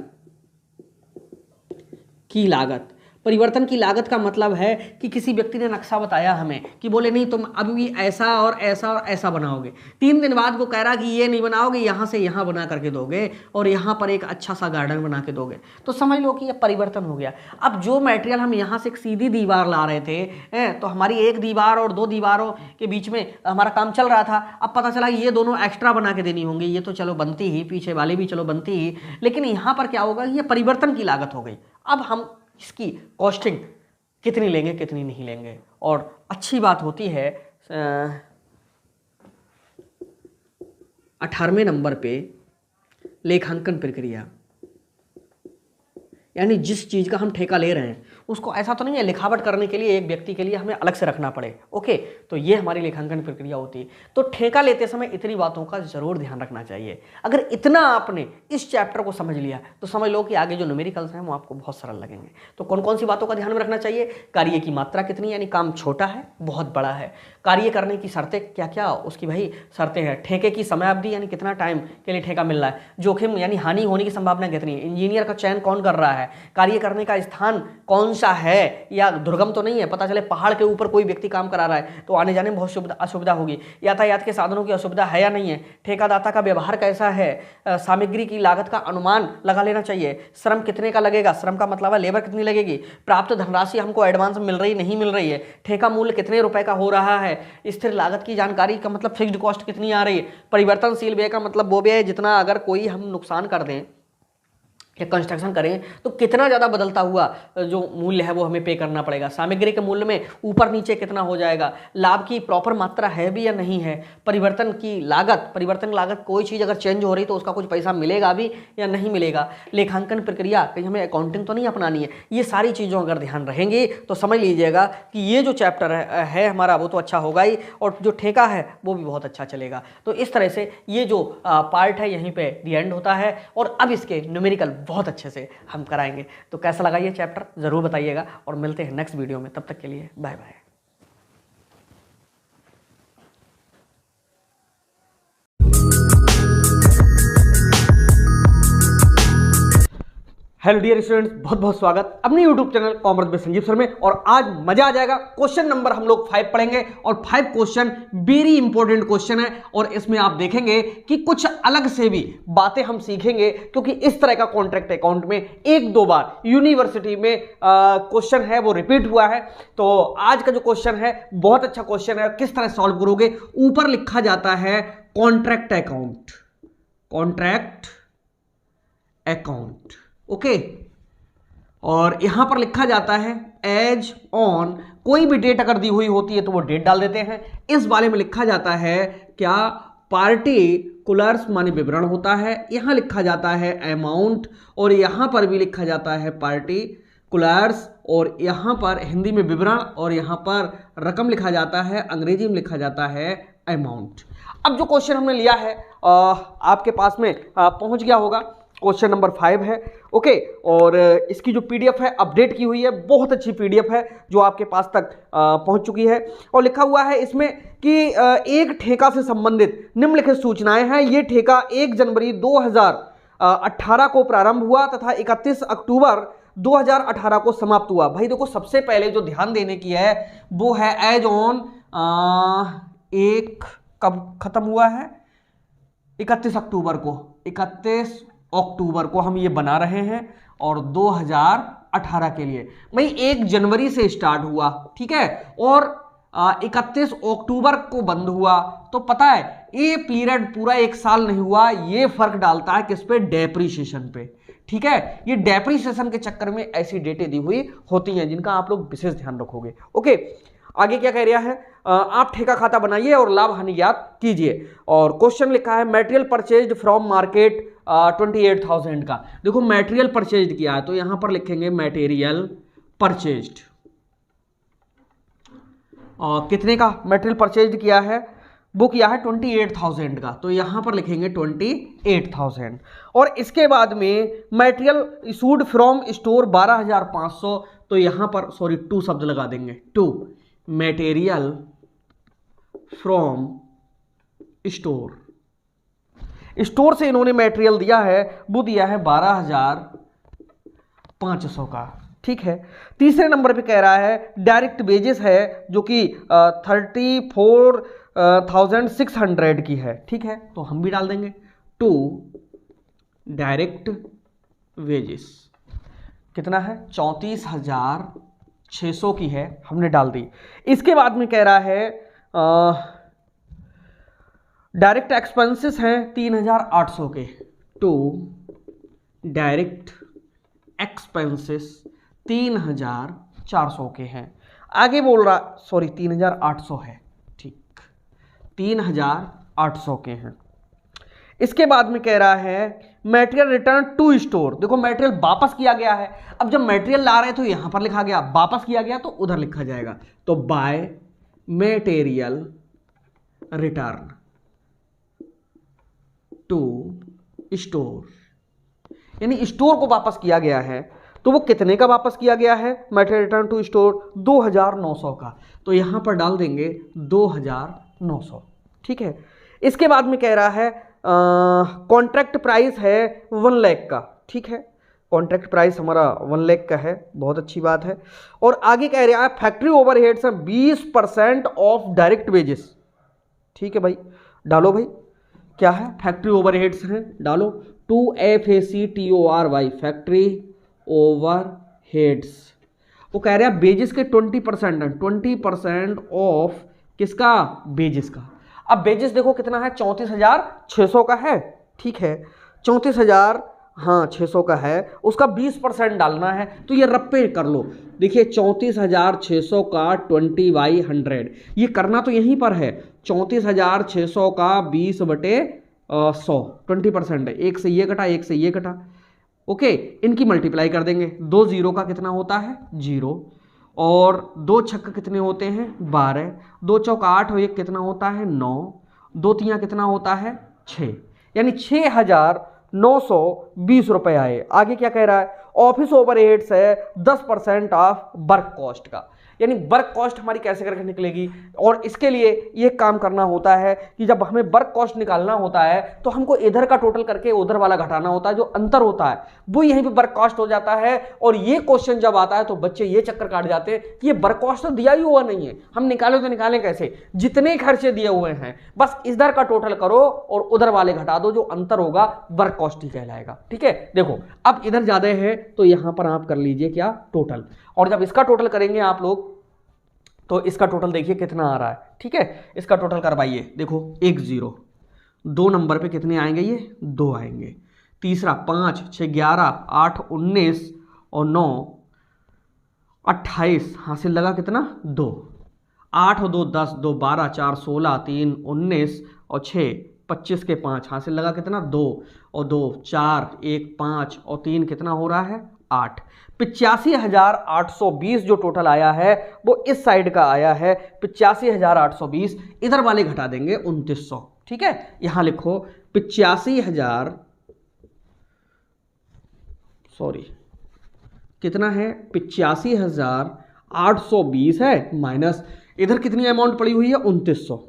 की लागत। परिवर्तन की लागत का मतलब है कि किसी व्यक्ति ने नक्शा बताया हमें कि बोले नहीं तुम अभी ऐसा और ऐसा और ऐसा बनाओगे, 3 दिन बाद वो कह रहा कि ये नहीं बनाओगे, यहाँ से यहाँ बना करके दोगे और यहाँ पर एक अच्छा सा गार्डन बना के दोगे, तो समझ लो कि ये परिवर्तन हो गया। अब जो मटेरियल हम यहाँ से एक सीधी दीवार ला रहे थे तो हमारी एक दीवार और 2 दीवारों के बीच में हमारा काम चल रहा था, अब पता चला ये दोनों एक्स्ट्रा बना के देनी होंगी, ये तो चलो बनती ही, पीछे वाली भी चलो बनती ही, लेकिन यहाँ पर क्या होगा, ये परिवर्तन की लागत हो गई। अब हम इसकी कॉस्टिंग कितनी लेंगे कितनी नहीं लेंगे। और अच्छी बात होती है 18वें नंबर पे लेखांकन प्रक्रिया, यानी जिस चीज़ का हम ठेका ले रहे हैं उसको ऐसा तो नहीं है लिखावट करने के लिए एक व्यक्ति के लिए हमें अलग से रखना पड़े। ओके, तो ये हमारी लेखांकन प्रक्रिया होती है। तो ठेका लेते समय इतनी बातों का जरूर ध्यान रखना चाहिए। अगर इतना आपने इस चैप्टर को समझ लिया तो समझ लो कि आगे जो न्यूमेरिकल्स हैं वो आपको बहुत सरल लगेंगे। तो कौन कौन सी बातों का ध्यान में रखना चाहिए, कार्य की मात्रा कितनी, यानी काम छोटा है बहुत बड़ा है, कार्य करने की शर्तें क्या क्या, उसकी भाई शर्तें हैं, ठेके की समयावधि यानी कितना टाइम के लिए ठेका मिल रहा है, जोखिम यानी हानि होने की संभावना कितनी है, इंजीनियर का चयन कौन कर रहा है, कार्य करने का स्थान कौन सा है, या दुर्गम तो नहीं है, पता चले पहाड़ के ऊपर कोई व्यक्ति काम करा रहा है तो आने जाने में बहुत असुविधा होगी, यातायात के साधनों की असुविधा है या नहीं है, ठेकादाता का व्यवहार कैसा है, सामग्री की लागत का अनुमान लगा लेना चाहिए, श्रम कितने का लगेगा, श्रम का मतलब है लेबर कितनी लगेगी, प्राप्त धनराशि हमको एडवांस मिल रही नहीं मिल रही है, ठेका मूल्य कितने रुपए का हो रहा है, स्थिर लागत की जानकारी का मतलब फिक्स्ड कॉस्ट कितनी आ रही है, परिवर्तनशील व्यय का मतलब वो व्यय जितना अगर कोई हम नुकसान कर दें या कंस्ट्रक्शन करें तो कितना ज़्यादा बदलता हुआ जो मूल्य है वो हमें पे करना पड़ेगा, सामग्री के मूल्य में ऊपर नीचे कितना हो जाएगा, लाभ की प्रॉपर मात्रा है भी या नहीं है, परिवर्तन की लागत कोई चीज़ अगर चेंज हो रही तो उसका कुछ पैसा मिलेगा भी या नहीं मिलेगा, लेखांकन प्रक्रिया कहीं हमें अकाउंटिंग तो नहीं अपनानी है, ये सारी चीज़ों अगर ध्यान रहेंगी तो समझ लीजिएगा कि ये जो चैप्टर है हमारा वो तो अच्छा होगा ही और जो ठेका है वो भी बहुत अच्छा चलेगा। तो इस तरह से ये जो पार्ट है यहीं पे दी एंड होता है और अब इसके न्यूमेरिकल बहुत अच्छे से हम कराएंगे। तो कैसा लगा ये चैप्टर ज़रूर बताइएगा और मिलते हैं नेक्स्ट वीडियो में, तब तक के लिए bye bye. Hello dear students, बहुत बहुत स्वागत अपने यूट्यूब चैनल कॉमर्स में संजीव सर में। और आज मजा आ जाएगा, क्वेश्चन नंबर हम लोग 5 पढ़ेंगे और 5 क्वेश्चन वेरी इंपॉर्टेंट क्वेश्चन है और इसमें आप देखेंगे कि कुछ अलग से भी बातें हम सीखेंगे क्योंकि इस तरह का कॉन्ट्रैक्ट अकाउंट में 1-2 बार यूनिवर्सिटी में क्वेश्चन है वो रिपीट हुआ है। तो आज का जो क्वेश्चन है बहुत अच्छा क्वेश्चन है, किस तरह सॉल्व करोगे। ऊपर लिखा जाता है कॉन्ट्रैक्ट अकाउंट, ओके, और यहां पर लिखा जाता है एज ऑन, कोई भी डेट अगर दी हुई होती है तो वो डेट डाल देते हैं। इस बारे में लिखा जाता है क्या, पार्टिकुलर्स माने विवरण होता है, यहां लिखा जाता है अमाउंट और यहां पर भी लिखा जाता है पार्टिकुलर्स और यहां पर हिंदी में विवरण और यहां पर रकम लिखा जाता है, अंग्रेजी में लिखा जाता है अमाउंट। अब जो क्वेश्चन हमने लिया है आपके पास में पहुंच गया होगा, क्वेश्चन नंबर 5 है, ओके। और इसकी जो पीडीएफ है अपडेट की हुई है, बहुत अच्छी पीडीएफ है जो आपके पास तक पहुंच चुकी है और लिखा हुआ है इसमें कि एक ठेका से संबंधित निम्नलिखित सूचनाएं हैं। ये ठेका 1 जनवरी 2018 को प्रारंभ हुआ तथा 31 अक्टूबर 2018 को समाप्त हुआ। भाई देखो, सबसे पहले जो ध्यान देने की है वो है एज ऑन, एक कब खत्म हुआ है, 31 अक्टूबर को हम ये बना रहे हैं और 2018 के लिए भाई 1 जनवरी से स्टार्ट हुआ, ठीक है, और 31 अक्टूबर को बंद हुआ। तो पता है ये पीरियड पूरा 1 साल नहीं हुआ, ये फर्क डालता है किस पे, डेप्रीशिएशन पे, ठीक है। ये डेप्रीशिएशन के चक्कर में ऐसी डेटें दी हुई होती हैं जिनका आप लोग विशेष ध्यान रखोगे, ओके। आगे क्या कह रहा है, आप ठेका खाता बनाइए और लाभ हानि ज्ञात कीजिए। और क्वेश्चन लिखा है मटेरियल परचेज्ड फ्रॉम मार्केट 28,000 का। देखो मटेरियल परचेज्ड किया है तो यहां पर लिखेंगे मटेरियल परचेज्ड, और कितने का मटेरियल परचेज्ड किया है, वो किया है 28,000 का, तो यहां पर लिखेंगे 28,000। और इसके बाद में मटेरियल इशूड फ्रॉम स्टोर 12,500, तो यहां पर 2 शब्द लगा देंगे, 2 मटेरियल फ्रॉम स्टोर से इन्होंने मटेरियल दिया है, वो दिया है 12,500 का, ठीक है। तीसरे नंबर पे कह रहा है डायरेक्ट वेजेस है जो कि 34,600 की है, ठीक है, तो हम भी डाल देंगे टू डायरेक्ट वेजेस कितना है 34,600 की है, हमने डाल दी। इसके बाद में कह रहा है डायरेक्ट एक्सपेंसेस हैं 3,800 के, टू डायरेक्ट एक्सपेंसेस 3,400 के हैं। आगे बोल रहा, सॉरी 3,800 है, ठीक, 3,800 के हैं। इसके बाद में कह रहा है मटेरियल रिटर्न टू स्टोर। देखो मटेरियल वापस किया गया है, अब जब मटेरियल ला रहे हैं तो यहां पर लिखा गया, वापस किया गया तो उधर लिखा जाएगा, तो by material return to store, यानी स्टोर को वापस किया गया है, तो वो कितने का वापस किया गया है मटेरियल रिटर्न टू स्टोर 2,900 का, तो यहां पर डाल देंगे 2,900, ठीक है। इसके बाद में कह रहा है कॉन्ट्रैक्ट प्राइस है 1 लाख का, ठीक है, कॉन्ट्रैक्ट प्राइस हमारा 1 लाख का है, बहुत अच्छी बात है। और आगे कह रहा है फैक्ट्री ओवरहेड्स है 20% ऑफ डायरेक्ट वेजेस, ठीक है भाई, डालो भाई, क्या है फैक्ट्री ओवरहेड्स हैं, डालो 2FACTORY फैक्ट्री ओवरहेड्स। वो कह रहे हैं वेजेस के 20% है, 20% ऑफ किसका वेजेस का। अब वेजेस देखो कितना है 34,600 का है, ठीक है, 34,600 का है, उसका 20% डालना है, तो ये रप्पे कर लो, देखिए 34,600 का 20/100, ये करना तो यहीं पर है, 34,600 का 20/100 20% है, एक से ये कटा, एक से ये कटा, ओके, इनकी मल्टीप्लाई कर देंगे, 2 जीरो का कितना होता है 0, और 2 छक्के कितने होते हैं 12, 2 चौक 8 और 1 कितना होता है 9, 2 तियां कितना होता है 6, यानी 6,920 रुपए आए। आगे क्या कह रहा है ऑफिस ओवरहेड्स है 10% ऑफ वर्क कॉस्ट का, यानी वर्क कॉस्ट हमारी कैसे करके निकलेगी, और इसके लिए ये काम करना होता है कि जब हमें वर्क कॉस्ट निकालना होता है तो हमको इधर का टोटल करके उधर वाला घटाना होता है, जो अंतर होता है वो यहीं पे वर्क कॉस्ट हो जाता है। और ये क्वेश्चन जब आता है तो बच्चे ये चक्कर काट जाते हैं कि ये वर्क कॉस्ट तो दिया ही हुआ नहीं है, हम निकाले तो निकालें कैसे, जितने खर्चे दिए हुए हैं बस इधर का टोटल करो और उधर वाले घटा दो, जो अंतर होगा वर्क कॉस्ट ही कहलाएगा, ठीक है। देखो अब इधर ज्यादा है तो यहां पर आप कर लीजिए क्या टोटल, और जब इसका टोटल करेंगे आप लोग तो इसका टोटल देखिए कितना आ रहा है, ठीक है, इसका टोटल करवाइए, देखो 1 0, 2 नंबर पे कितने आएंगे ये 2 आएंगे, तीसरा 5 6 11 8 19 और 9 28, हासिल लगा कितना 2, 8 और 2 10, 2 12 4 16 3 19 और 6 25 के 5, हासिल लगा कितना 2 और 2 4 1 5 और 3 कितना हो रहा है 8, 85,820 जो टोटल आया है वो इस साइड का आया है 85,820, इधर वाले घटा देंगे 2900, ठीक है, यहां लिखो 85,000, सॉरी कितना है 85,820 है, माइनस इधर कितनी अमाउंट पड़ी हुई है 2900,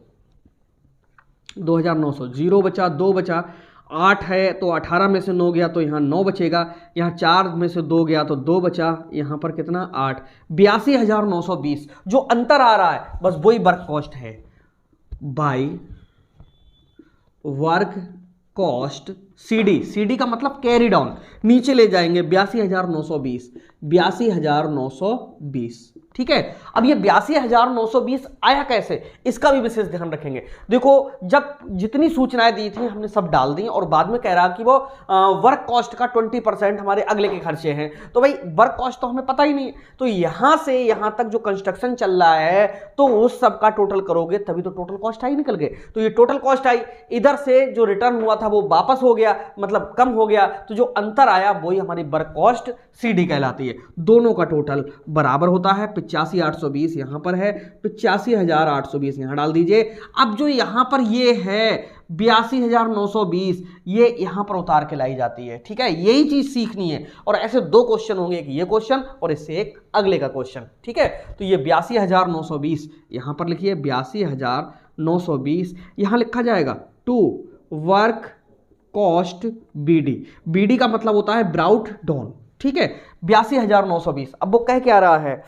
2,900, 0 बचा 2 बचा, 8 है तो 18 में से 9 गया तो यहाँ 9 बचेगा, यहाँ 4 में से 2 गया तो 2 बचा, यहाँ पर कितना 8, 82,920 जो अंतर आ रहा है बस वही वर्क कॉस्ट है, by work cost CD, CD का मतलब कैरी डाउन, नीचे ले जाएंगे 82,920, 82,920, ठीक है। अब ये 82,920 आया कैसे, इसका भी विशेष ध्यान रखेंगे। देखो जब जितनी सूचनाएं दी थी हमने सब डाल दी, और बाद में कह रहा कि वो वर्क कॉस्ट का 20% हमारे अगले के खर्चे हैं, तो भाई वर्क कॉस्ट तो हमें पता ही नहीं है, तो यहां से यहां तक जो कंस्ट्रक्शन चल रहा है तो उस सब का टोटल करोगे तभी तो टोटल कॉस्ट आई निकल गए, तो ये टोटल कॉस्ट आई, इधर से जो रिटर्न हुआ था वो वापस हो गया, मतलब कम हो गया, तो जो अंतर आया वही हमारी वर्क कॉस्ट CD कहलाती है। दोनों का टोटल बराबर होता है 85,820 यहां पर है, 85,820 यहां डाल दीजिए। अब जो यहां पर ये है 82,920 ये यहां पर उतार के लाई जाती है, ठीक है, यही चीज सीखनी है। और ऐसे 2 क्वेश्चन होंगे, एक ये क्वेश्चन और इससे एक अगले का क्वेश्चन, ठीक है। तो ये 82,920 यहां पर लिखिए 82,920 यहां लिखा जाएगा to work cost BD, BD का मतलब होता है ब्राउट डाउन, ठीक है, 82,920। अब वो कह क्या रहा है,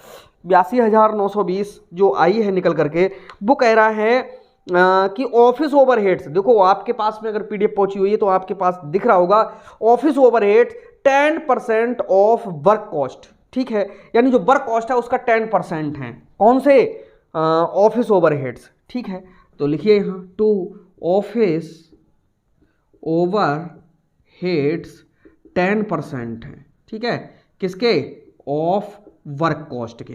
82,920 जो आई है निकल करके, वो कह रहा है कि ऑफिस ओवरहेड्स, देखो आपके पास में अगर पीडीएफ पहुंची हुई है तो आपके पास दिख रहा होगा, office overhead 10% of work cost, ठीक है, यानी जो वर्क कॉस्ट है उसका 10% है, कौन से, ऑफिस ओवरहेड्स, ठीक है। तो लिखिए यहाँ टू ऑफिस ओवरहेड्स 10% है, ठीक है, किसके, ऑफ वर्क कॉस्ट के,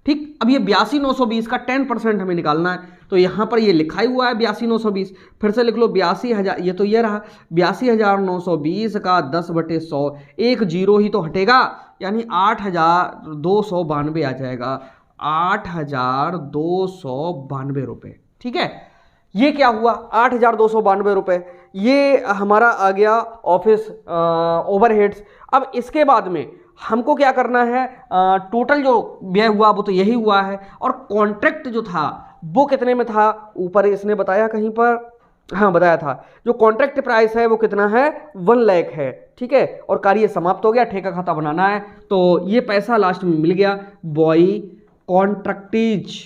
ठीक। अब ये 82,920 का 10% हमें निकालना है, तो यहां पर ये लिखा ही हुआ है 82,920, फिर से लिख लो 82,000, ये तो ये रहा 82,920 का 10/100, एक जीरो ही तो हटेगा, यानी 8,292 आ जाएगा, 8,292 रुपये, ठीक है। ये क्या हुआ, 8,292 रुपये, ये हमारा आ गया ऑफिस ओवरहेड्स। अब इसके बाद में हमको क्या करना है, टोटल जो व्यय हुआ वो तो यही हुआ है, और कॉन्ट्रैक्ट जो था वो कितने में था, ऊपर इसने बताया कहीं पर, हाँ बताया था, जो कॉन्ट्रैक्ट प्राइस है वो कितना है, 1 लाख है, ठीक है, और कार्य समाप्त हो गया, ठेका खाता बनाना है, तो ये पैसा लास्ट में मिल गया, बॉय कॉन्ट्रैक्टीज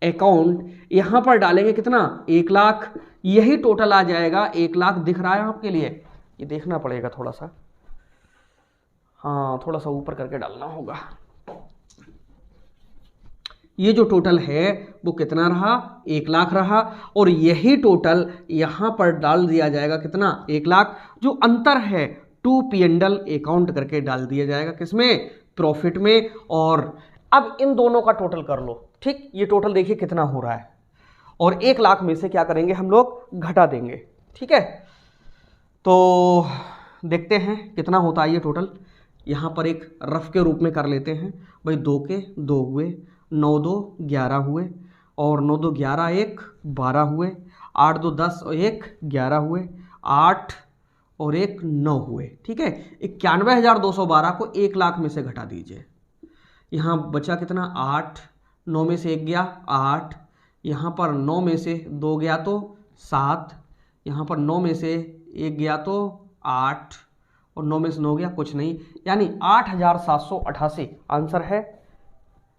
अकाउंट, यहां पर डालेंगे कितना, 1 लाख, यही टोटल आ जाएगा, 1 लाख दिख रहा है आपके लिए, ये देखना पड़ेगा थोड़ा सा, हाँ थोड़ा सा ऊपर करके डालना होगा, ये जो टोटल है वो कितना रहा, 1 लाख रहा, और यही टोटल यहां पर डाल दिया जाएगा कितना, 1 लाख, जो अंतर है टू P&L अकाउंट करके डाल दिया जाएगा, किसमें, प्रॉफिट में। और अब इन दोनों का टोटल कर लो, ठीक, ये टोटल देखिए कितना हो रहा है, और 1 लाख में से क्या करेंगे हम लोग, घटा देंगे, ठीक है। तो देखते हैं कितना होता है ये टोटल, यहाँ पर एक रफ के रूप में कर लेते हैं भाई, 2 के 2 हुए, 9 2 11 हुए, और 9 2 11 1 12 हुए, 8 2 10 और 1 11 हुए, 8 और 1 9 हुए, ठीक है। 91,212 को 1 लाख में से घटा दीजिए, यहाँ बचा कितना, 8, 9 में से 1 गया 8, यहाँ पर 9 में से 2 गया तो 7, यहाँ पर 9 में से 1 गया तो 8, और 9 में से 9 गया कुछ नहीं, यानी 8,788 आंसर है,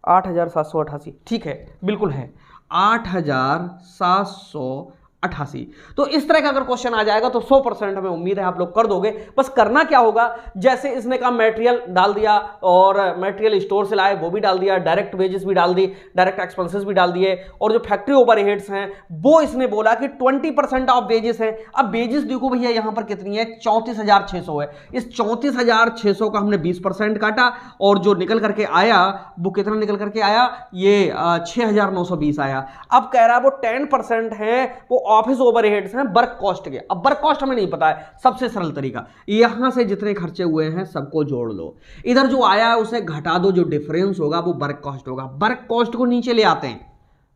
8,788, ठीक है, बिल्कुल है 8,788। तो इस तरह का अगर क्वेश्चन आ जाएगा तो 100% हमें उम्मीद है आप लोग कर दोगे। बस करना क्या होगा, जैसे इसने कहा मटेरियल डाल दिया, और मटेरियल स्टोर से लाए वो भी डाल दिया, डायरेक्ट वेजेस भी डाल दी, डायरेक्ट एक्सपेंसेस भी डाल दिए, और जो फैक्ट्री ओवरहेड्स हैं वो इसने बोला कि 20% ऑफ वेजेस हैं। अब वेजेस देखो भैया यहाँ पर कितनी है, 34,600 है, इस 34,600 का हमने 20% काटा, और जो निकल करके आया वो कितना निकल करके आया, ये 6,920 आया। अब कह रहा है वो 10% है, वो ऑफिस ओवरहेड्स हैं वर्क कॉस्ट के। अब वर्क कॉस्ट हमें नहीं पता है, सबसे सरल तरीका, यहां से जितने खर्चे हुए हैं सबको जोड़ लो, इधर जो आया है उसे घटा दो, जो डिफरेंस होगा वो वर्क कॉस्ट होगा। वर्क कॉस्ट को नीचे ले आते हैं,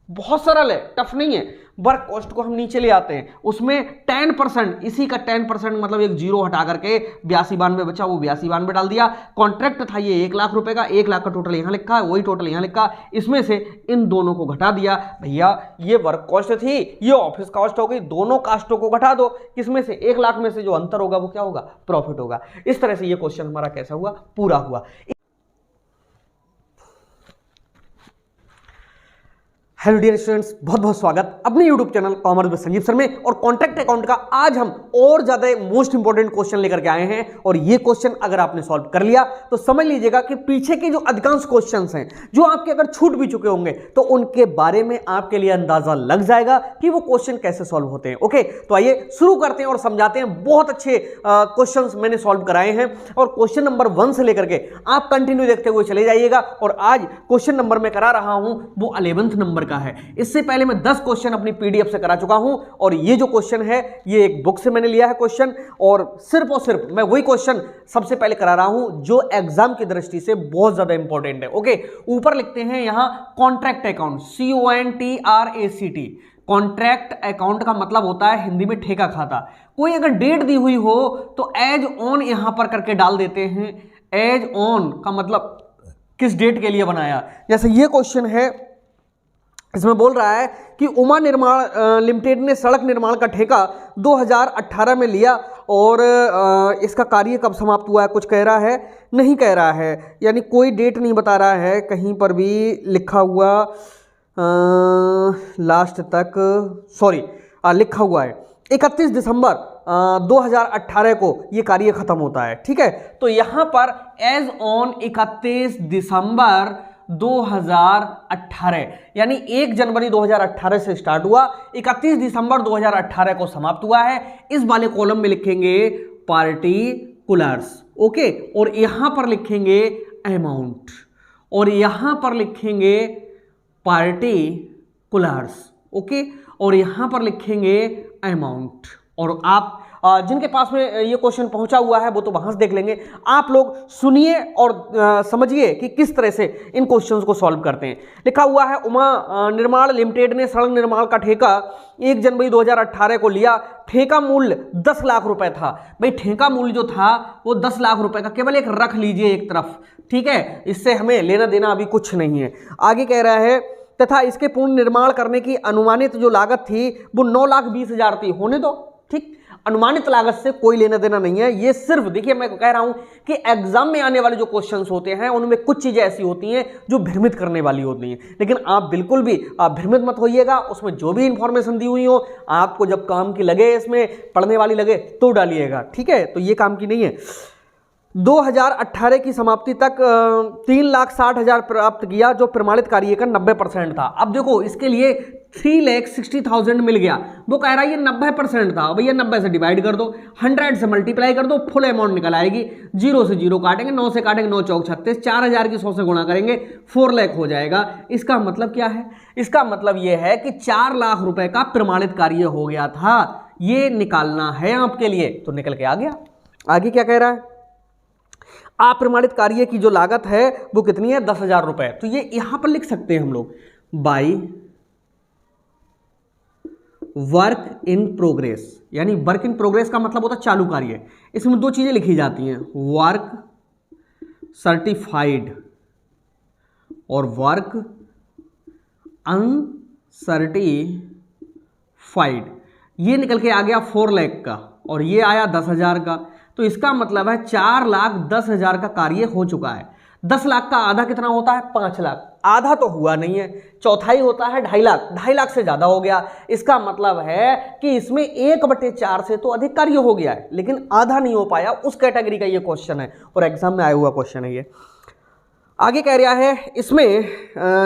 बहुत सरल है, टफ नहीं है, वर्क कॉस्ट को हम नीचे ले आते हैं, उसमें 10%, इसी का 10% मतलब एक जीरो हटा करके 8292 बचा, वो 8292 डाल दिया। कॉन्ट्रैक्ट था ये 1 लाख रुपए का, 1 लाख का टोटल यहां लिखा है, वही टोटल यहां लिखा, इसमें से इन दोनों को घटा दिया। भैया ये वर्क कॉस्ट थी, ये ऑफिस कॉस्ट हो गई, दोनों कास्टों को घटा दो, किसमें से 1 लाख में से जो अंतर होगा वो क्या होगा, प्रॉफिट होगा। इस तरह से ये क्वेश्चन हमारा कैसा हुआ, पूरा हुआ। हेलो डियर स्टूडेंट्स, बहुत बहुत स्वागत अपने YouTube channel commerce with Sanjeev sir में। और कॉन्ट्रैक्ट अकाउंट का आज हम और ज्यादा मोस्ट इंपॉर्टेंट क्वेश्चन लेकर के आए हैं, और ये क्वेश्चन अगर आपने सॉल्व कर लिया तो समझ लीजिएगा कि पीछे के जो अधिकांश क्वेश्चंस हैं जो आपके अगर छूट भी चुके होंगे तो उनके बारे में आपके लिए अंदाजा लग जाएगा कि वो क्वेश्चन कैसे सॉल्व होते हैं। ओके, तो आइए शुरू करते हैं और समझाते हैं। बहुत अच्छे क्वेश्चन मैंने सॉल्व कराए हैं, और क्वेश्चन नंबर 1 से लेकर के आप कंटिन्यू देखते हुए चले जाइएगा। और आज क्वेश्चन नंबर मैं करा रहा हूं वो 11th नंबर का है। इससे पहले मैं 10 क्वेश्चन अपनी पीडीएफ से करा चुका हूं, और ये जो क्वेश्चन है ये एक बुक से मैंने लिया है क्वेश्चन, और सिर्फ मैं वही क्वेश्चन सबसे पहले करा रहा हूं जो एग्जाम की दृष्टि से बहुत ज्यादा इंपॉर्टेंट है। ओके, ऊपर लिखते हैं यहां contract account, CONTRACT। Contract account का मतलब होता है हिंदी में ठेका खाता। कोई अगर डेट दी हुई हो तो एज ऑन यहां पर करके डाल देते हैं। एज ऑन का मतलब किस डेट के लिए बनाया, जैसे ये क्वेश्चन है, इसमें बोल रहा है कि उमा निर्माण लिमिटेड ने सड़क निर्माण का ठेका 2018 में लिया और इसका कार्य कब समाप्त हुआ है कुछ कह रहा है, नहीं कह रहा है, यानी कोई डेट नहीं बता रहा है कहीं पर भी लिखा हुआ लास्ट तक, सॉरी लिखा हुआ है 31 दिसंबर 2018 को ये कार्य खत्म होता है। ठीक है, तो यहां पर एज ऑन 31 दिसंबर 2018 यानी 1 जनवरी 2018 से स्टार्ट हुआ, 31 दिसंबर 2018 को समाप्त हुआ है। इस वाले कॉलम में लिखेंगे पार्टिकुलर्स, ओके, और यहां पर लिखेंगे अमाउंट और यहां पर लिखेंगे पार्टिकुलर्स, ओके, और यहां पर लिखेंगे अमाउंट। और आप जिनके पास में ये क्वेश्चन पहुंचा हुआ है वो तो वहां से देख लेंगे, आप लोग सुनिए और समझिए कि किस तरह से इन क्वेश्चंस को सॉल्व करते हैं। लिखा हुआ है उमा निर्माण लिमिटेड ने सड़क निर्माण का ठेका 1 जनवरी 2018 को लिया। ठेका मूल्य 10 लाख रुपए था। भाई ठेका मूल्य जो था वो 10 लाख रुपए का, केवल एक रख लीजिए एक तरफ, ठीक है, इससे हमें लेना देना अभी कुछ नहीं है। आगे कह रहा है तथा इसके पूर्ण निर्माण करने की अनुमानित जो लागत थी वो 9,20,000 थी। होने दो, ठीक, अनुमानित लागत से कोई लेना देना नहीं है। ये सिर्फ देखिए मैं कह रहा हूं कि एग्जाम में आने वाले जो क्वेश्चंस होते हैं उनमें कुछ चीजें ऐसी होती हैं जो भ्रमित करने वाली होती हैं, लेकिन आप बिल्कुल भी भ्रमित मत होइएगा। उसमें जो भी इंफॉर्मेशन दी हुई हो आपको जब काम की लगे, इसमें पढ़ने वाली लगे तो डालिएगा, ठीक है, तो ये काम की नहीं है। 2018 की समाप्ति तक 3,60,000 प्राप्त किया जो प्रमाणित कार्य का 90% था। अब देखो इसके लिए 3,60,000 मिल गया, वो कह रहा है ये 90% था। भैया 90 से डिवाइड कर दो, 100 से मल्टीप्लाई कर दो, फुल अमाउंट निकल आएगी। 0 से 0 काटेंगे, 9 से काटेंगे, 9 चौक 36, 4,000 की 100 से गुणा करेंगे, 4 लाख हो जाएगा। इसका मतलब क्या है? इसका मतलब ये है कि 4 लाख रुपए का प्रमाणित कार्य हो गया था। ये निकालना है आपके लिए, तो निकल के आ गया। आगे क्या कह रहा है? अप्रमाणित कार्य की जो लागत है वो कितनी है? 10,000 रुपए। तो ये यहां पर लिख सकते हैं हम लोग बाई वर्क इन प्रोग्रेस, यानी वर्क इन प्रोग्रेस का मतलब होता है चालू कार्य। इसमें दो चीजें लिखी जाती हैं, वर्क सर्टिफाइड और वर्क अनसर्टिफाइड। ये निकल के आ गया 4 लाख का और ये आया 10,000 का। तो इसका मतलब है 4,10,000 का कार्य हो चुका है। 10 लाख का आधा कितना होता है? 5 लाख। आधा तो हुआ नहीं है, चौथाई होता है 2.5 लाख। 2.5 लाख से ज्यादा हो गया। इसका मतलब है कि इसमें 1/4 से तो अधिक कार्य हो गया है, लेकिन आधा नहीं हो पाया। उस कैटेगरी का ये क्वेश्चन है और एग्जाम में आया हुआ क्वेश्चन है ये। आगे कह रहा है इसमें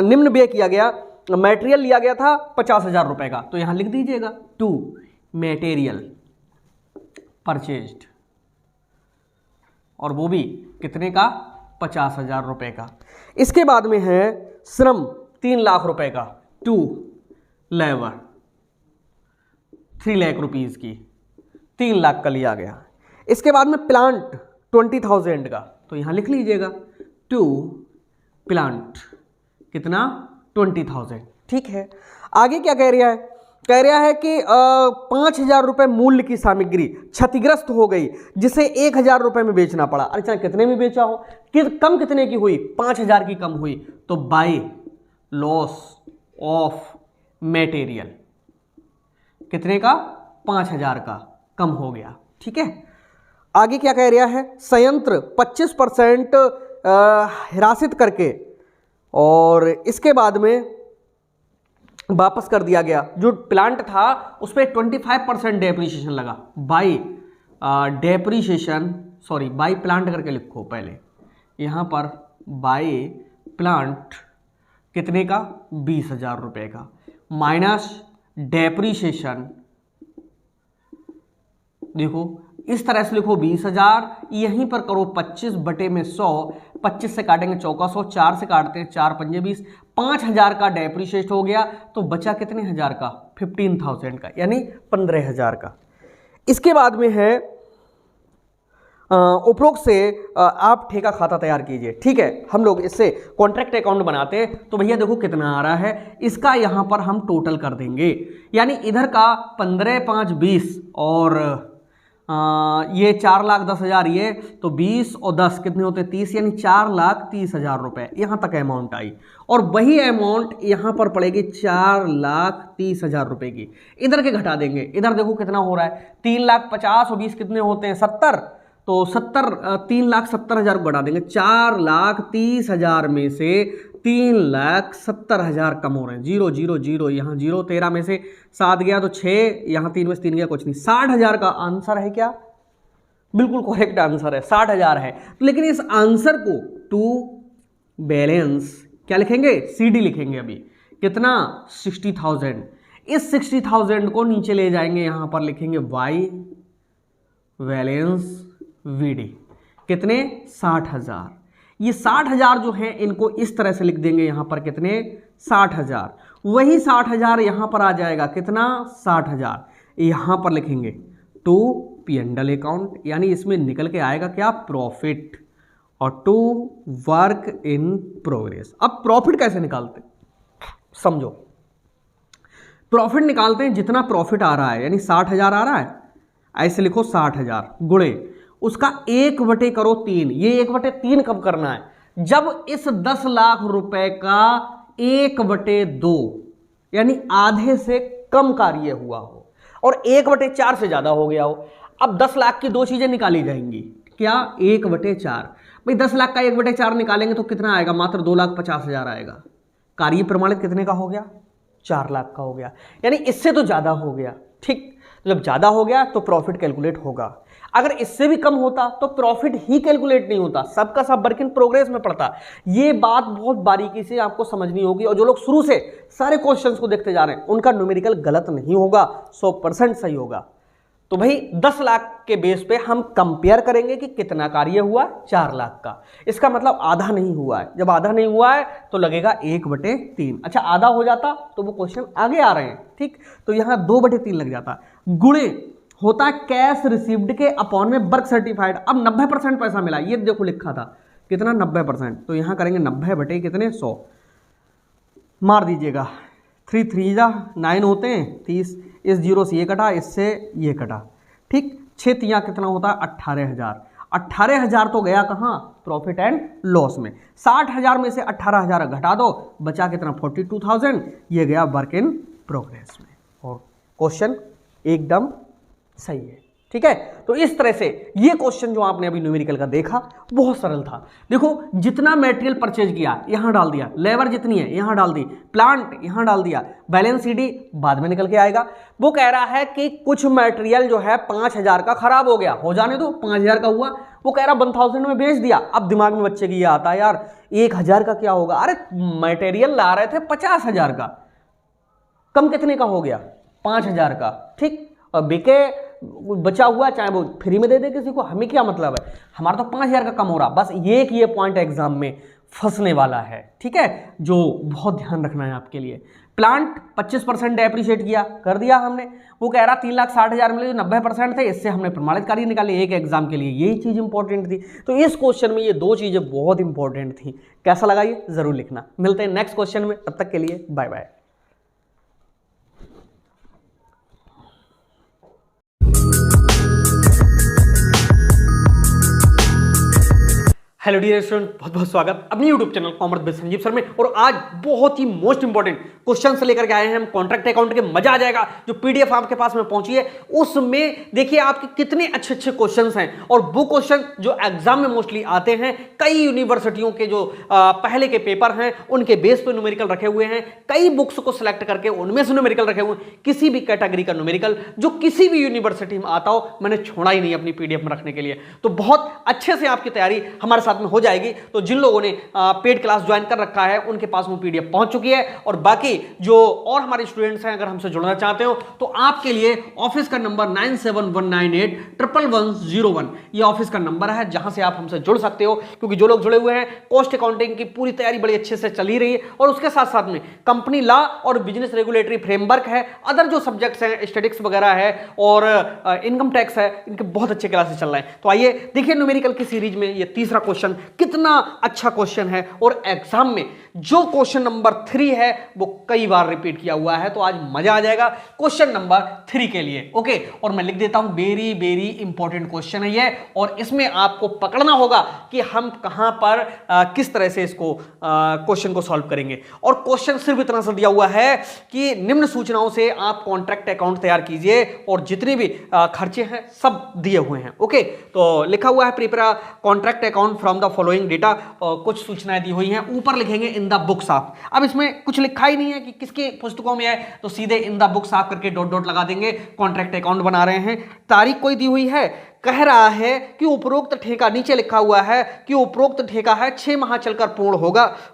निम्न व्यय किया गया। मटेरियल लिया गया था 50,000 रुपए का, तो यहां लिख दीजिएगा टू मटेरियल परचेज्ड, और वो भी कितने का? 50,000 रुपए का। इसके बाद में है श्रम 3 लाख रुपए का, टू लेबर 3 लाख रुपीज की, 3 लाख का लिया गया। इसके बाद में प्लांट 20,000 का, तो यहां लिख लीजिएगा टू प्लांट कितना? 20,000। ठीक है, आगे क्या कह रहा है? कह रहा है कि 5,000 रुपए मूल्य की सामग्री क्षतिग्रस्त हो गई जिसे 1,000 रुपए में बेचना पड़ा। अरे चाहे कितने में बेचा हो, कम कितने की हुई? 5,000 की कम हुई, तो बाय लॉस ऑफ मटेरियल कितने का? 5,000 का कम हो गया। ठीक है, आगे क्या कह रहा है? संयंत्र 25% हिरासत करके और इसके बाद में वापस कर दिया गया। जो प्लांट था उस पर 25% डेप्रीशिएशन लगा। By depreciation, sorry by plant करके लिखो पहले यहां पर। बाई प्लांट कितने का? 20,000 रुपए का, माइनस डेप्रीशिएशन। देखो इस तरह से लिखो 20,000, यहीं पर करो 25/100। 25 से काटेंगे 4,100, 4 से काटते हैं 4 पंजे 20, 5,000 का डेप्रीशिएट हो गया, तो बचा कितने हजार का? 15,000 का, यानी 15,000 का। इसके बाद में है उपरोक्त से आप ठेका खाता तैयार कीजिए। ठीक है, हम लोग इससे कॉन्ट्रैक्ट अकाउंट बनाते हैं, तो भैया देखो कितना आ रहा है, इसका यहां पर हम टोटल कर देंगे। यानी इधर का 15, 5, 20 और ये 4,10,000, ये तो 20 और 10 कितने होते हैं 30, यानी 4,30,000 रुपए यहाँ तक अमाउंट आई। और वही अमाउंट यहाँ पर पड़ेगी 4,30,000 रुपए की। इधर के घटा देंगे, इधर देखो कितना हो रहा है 3,50,000 और 20 कितने होते हैं 70, तो 3,70,000 बढ़ा देंगे। 4,30,000 में से 3,70,000 कम हो रहे हैं। 0 0 0 यहाँ 0, 13 में से 7 गया तो 6, यहाँ 3 में से 3 गया कुछ नहीं। 60,000 का आंसर है क्या? बिल्कुल करेक्ट आंसर है, 60,000 है। लेकिन इस आंसर को टू बैलेंस क्या लिखेंगे? CD लिखेंगे। अभी कितना 60,000। इस 60,000 को नीचे ले जाएंगे, यहां पर लिखेंगे Y बैलेंस VD कितने 60,000। ये 60,000 जो है इनको इस तरह से लिख देंगे, यहां पर कितने 60,000। वही 60,000 यहां पर आ जाएगा, कितना 60,000 यहां पर लिखेंगे टू P&L अकाउंट, यानी इसमें निकल के आएगा क्या? प्रॉफिट, और टू वर्क इन प्रोग्रेस। अब प्रॉफिट कैसे निकालते समझो। प्रॉफिट निकालते हैं जितना प्रॉफिट आ रहा है, यानी 60,000 आ रहा है, ऐसे लिखो 60,000 गुणे उसका 1/3 करो 3। ये 1/3 कब करना है? जब इस 10 लाख रुपए का 1/2 यानी आधे से कम कार्य हुआ हो और 1/4 से ज्यादा हो गया हो। अब 10 लाख की दो चीजें निकाली जाएंगी, क्या 1/4। भाई 10 लाख का 1/4 निकालेंगे तो कितना आएगा? मात्र 2,50,000 आएगा। कार्य प्रमाणित कितने का हो गया? 4 लाख का हो गया, यानी इससे तो ज्यादा हो गया। ठीक, जब ज्यादा हो गया तो प्रॉफिट कैलकुलेट होगा। अगर इससे भी कम होता तो प्रॉफिट ही कैलकुलेट नहीं होता, सबका सब वर्क इन प्रोग्रेस में पड़ता। ये बात बहुत बारीकी से आपको समझनी होगी, और जो लोग शुरू से सारे क्वेश्चंस को देखते जा रहे हैं उनका न्यूमेरिकल गलत नहीं होगा, 100% सही होगा। तो भाई 10 लाख के बेस पे हम कंपेयर करेंगे कि कितना कार्य हुआ 4 लाख का। इसका मतलब आधा नहीं हुआ है। जब आधा नहीं हुआ है तो लगेगा 1/3। अच्छा, आधा हो जाता तो वो क्वेश्चन आगे आ रहे हैं। ठीक, तो यहाँ 2/3 लग जाता। गुणे होता कैश रिसीव्ड के अपॉन में वर्क सर्टिफाइड। अब 90% पैसा मिला, ये देखो लिखा था कितना 90%, तो यहाँ करेंगे 90 कितने 100 मार दीजिएगा। 3 3 जा 9 होते हैं 30, इस 0 से ये कटा, इससे ये कटा। ठीक, 6 तियाँ कितना होता है 18,000। 18,000 तो गया कहाँ? प्रॉफिट एंड लॉस में। 60,000 में से 18,000 घटा दो, बचा कितना 42,000, ये गया वर्क इन प्रोग्रेस में। और क्वेश्चन एकदम सही है। ठीक है, तो इस तरह से ये क्वेश्चन जो आपने अभी न्यूमेरिकल का देखा बहुत सरल था। देखो, जितना मटेरियल परचेज किया यहां डाल दिया, लेबर जितनी है यहां डाल दी, प्लांट यहां डाल दिया, बैलेंस CD बाद में निकल के आएगा। वो कह रहा है कि कुछ मटेरियल जो है 5,000 का खराब हो गया, हो जाने दो, 5,000 का हुआ, वो कह रहा 1,000 में बेच दिया। अब दिमाग में बच्चे की ये आता है यार 1,000 का क्या होगा? अरे मटेरियल ला रहे थे 50,000 का, कम कितने का हो गया 5,000 का। ठीक, और बिके बचा हुआ चाहे वो फ्री में दे दे किसी को, हमें क्या मतलब है, हमारा तो 5,000 का कम हो रहा। बस ये पॉइंट एग्जाम में फंसने वाला है। ठीक है, जो बहुत ध्यान रखना है आपके लिए। प्लांट 25% डेप्रिशिएट किया, कर दिया हमने। वो कह रहा 3,60,000 मिले, जो 90% थे, इससे हमने प्रमाणित कार्य निकाले। एक एग्जाम के लिए यही चीज इंपॉर्टेंट थी। तो इस क्वेश्चन में ये दो चीजें बहुत इंपॉर्टेंट थी। कैसा लगा ये जरूर लिखना। मिलते हैं नेक्स्ट क्वेश्चन में, तब तक के लिए bye bye. Hello dear student, बहुत बहुत स्वागत अपनी YouTube channel commerce with Sanjeev sir में। और आज बहुत ही मोस्ट इंपॉर्टेंट क्वेश्चन से लेकर के आए हैं हम कॉन्ट्रैक्ट अकाउंट के। मजा आ जाएगा। जो पीडीएफ आपके पास में पहुंची है उसमें देखिए आपके कितने अच्छे अच्छे क्वेश्चंस हैं, और वो क्वेश्चन जो एग्जाम में मोस्टली आते हैं। कई यूनिवर्सिटियों के जो पहले के पेपर हैं उनके बेस पर न्यूमेरिकल रखे हुए हैं। कई बुक्स को सिलेक्ट करके उनमें से न्यूमेरिकल रखे हुए हैं। किसी भी कैटेगरी का न्यूमेरिकल जो किसी भी यूनिवर्सिटी में आता हो, मैंने छोड़ा ही नहीं अपनी पीडीएफ में रखने के लिए। तो बहुत अच्छे से आपकी तैयारी हमारे साथ में हो जाएगी। तो जिन लोगों ने पेड क्लास ज्वाइन कर रखा है उनके पास वो पीडीएफ पहुंच चुकी है। और बाकी जो और हमारे स्टूडेंट्स हैं, अगर हमसे जुड़ना चाहते हो तो आपके लिए ऑफिस का नंबर 9719811101 ये ऑफिस का नंबर है, जहां से आप हमसे जुड़ सकते हो। क्योंकि जो लोग जुड़े हुए हैं, कॉस्ट अकाउंटिंग की पूरी तैयारी बड़ी अच्छे से चल ही रही है, और उसके साथ साथ में कंपनी लॉ और बिजनेस रेगुलेटरी फ्रेमवर्क है, अदर जो सब्जेक्ट्स हैं, स्टैटिस्टिक्स वगैरह है और इनकम टैक्स है, इनके बहुत अच्छे क्लासेस चल रहे हैं। तो आइए देखिए न्यूमेरिकल की सीरीज में ये तीसरा क्वेश्चन कितना अच्छा क्वेश्चन है, और एग्जाम में जो क्वेश्चन नंबर 3 है वो कई बार रिपीट किया हुआ है, तो आज मजा आ जाएगा क्वेश्चन नंबर 3 के लिए। ओके, और मैं लिख देता हूं वेरी वेरी इंपॉर्टेंट क्वेश्चन है ये, और इसमें आपको पकड़ना होगा कि हम कहां पर किस तरह से इसको क्वेश्चन को सॉल्व करेंगे। और क्वेश्चन सिर्फ इतना सा दिया हुआ है कि निम्न सूचनाओं से आप कॉन्ट्रैक्ट अकाउंट तैयार कीजिए, और जितने भी खर्चे हैं सब दिए हुए हैं। ओके, तो लिखा हुआ है prepare contract account from the following data, कुछ सूचनाएं दी हुई हैं, ऊपर लिखेंगे इन द बुक्स ऑफ। अब इसमें कुछ लिखा ही नहीं है कि किसके पुस्तकों में है, तो सीधे इन द बुक्स ऑफ करके डॉट डॉट लगा देंगे, कॉन्ट्रैक्ट अकाउंट बना रहे हैं। तारीख कोई दी हुई है, कह रहा है कि उपरोक्त ठेका, नीचे लिखा हुआ है कि उपरोक्त ठेका है 6 माह चलकर पूर्ण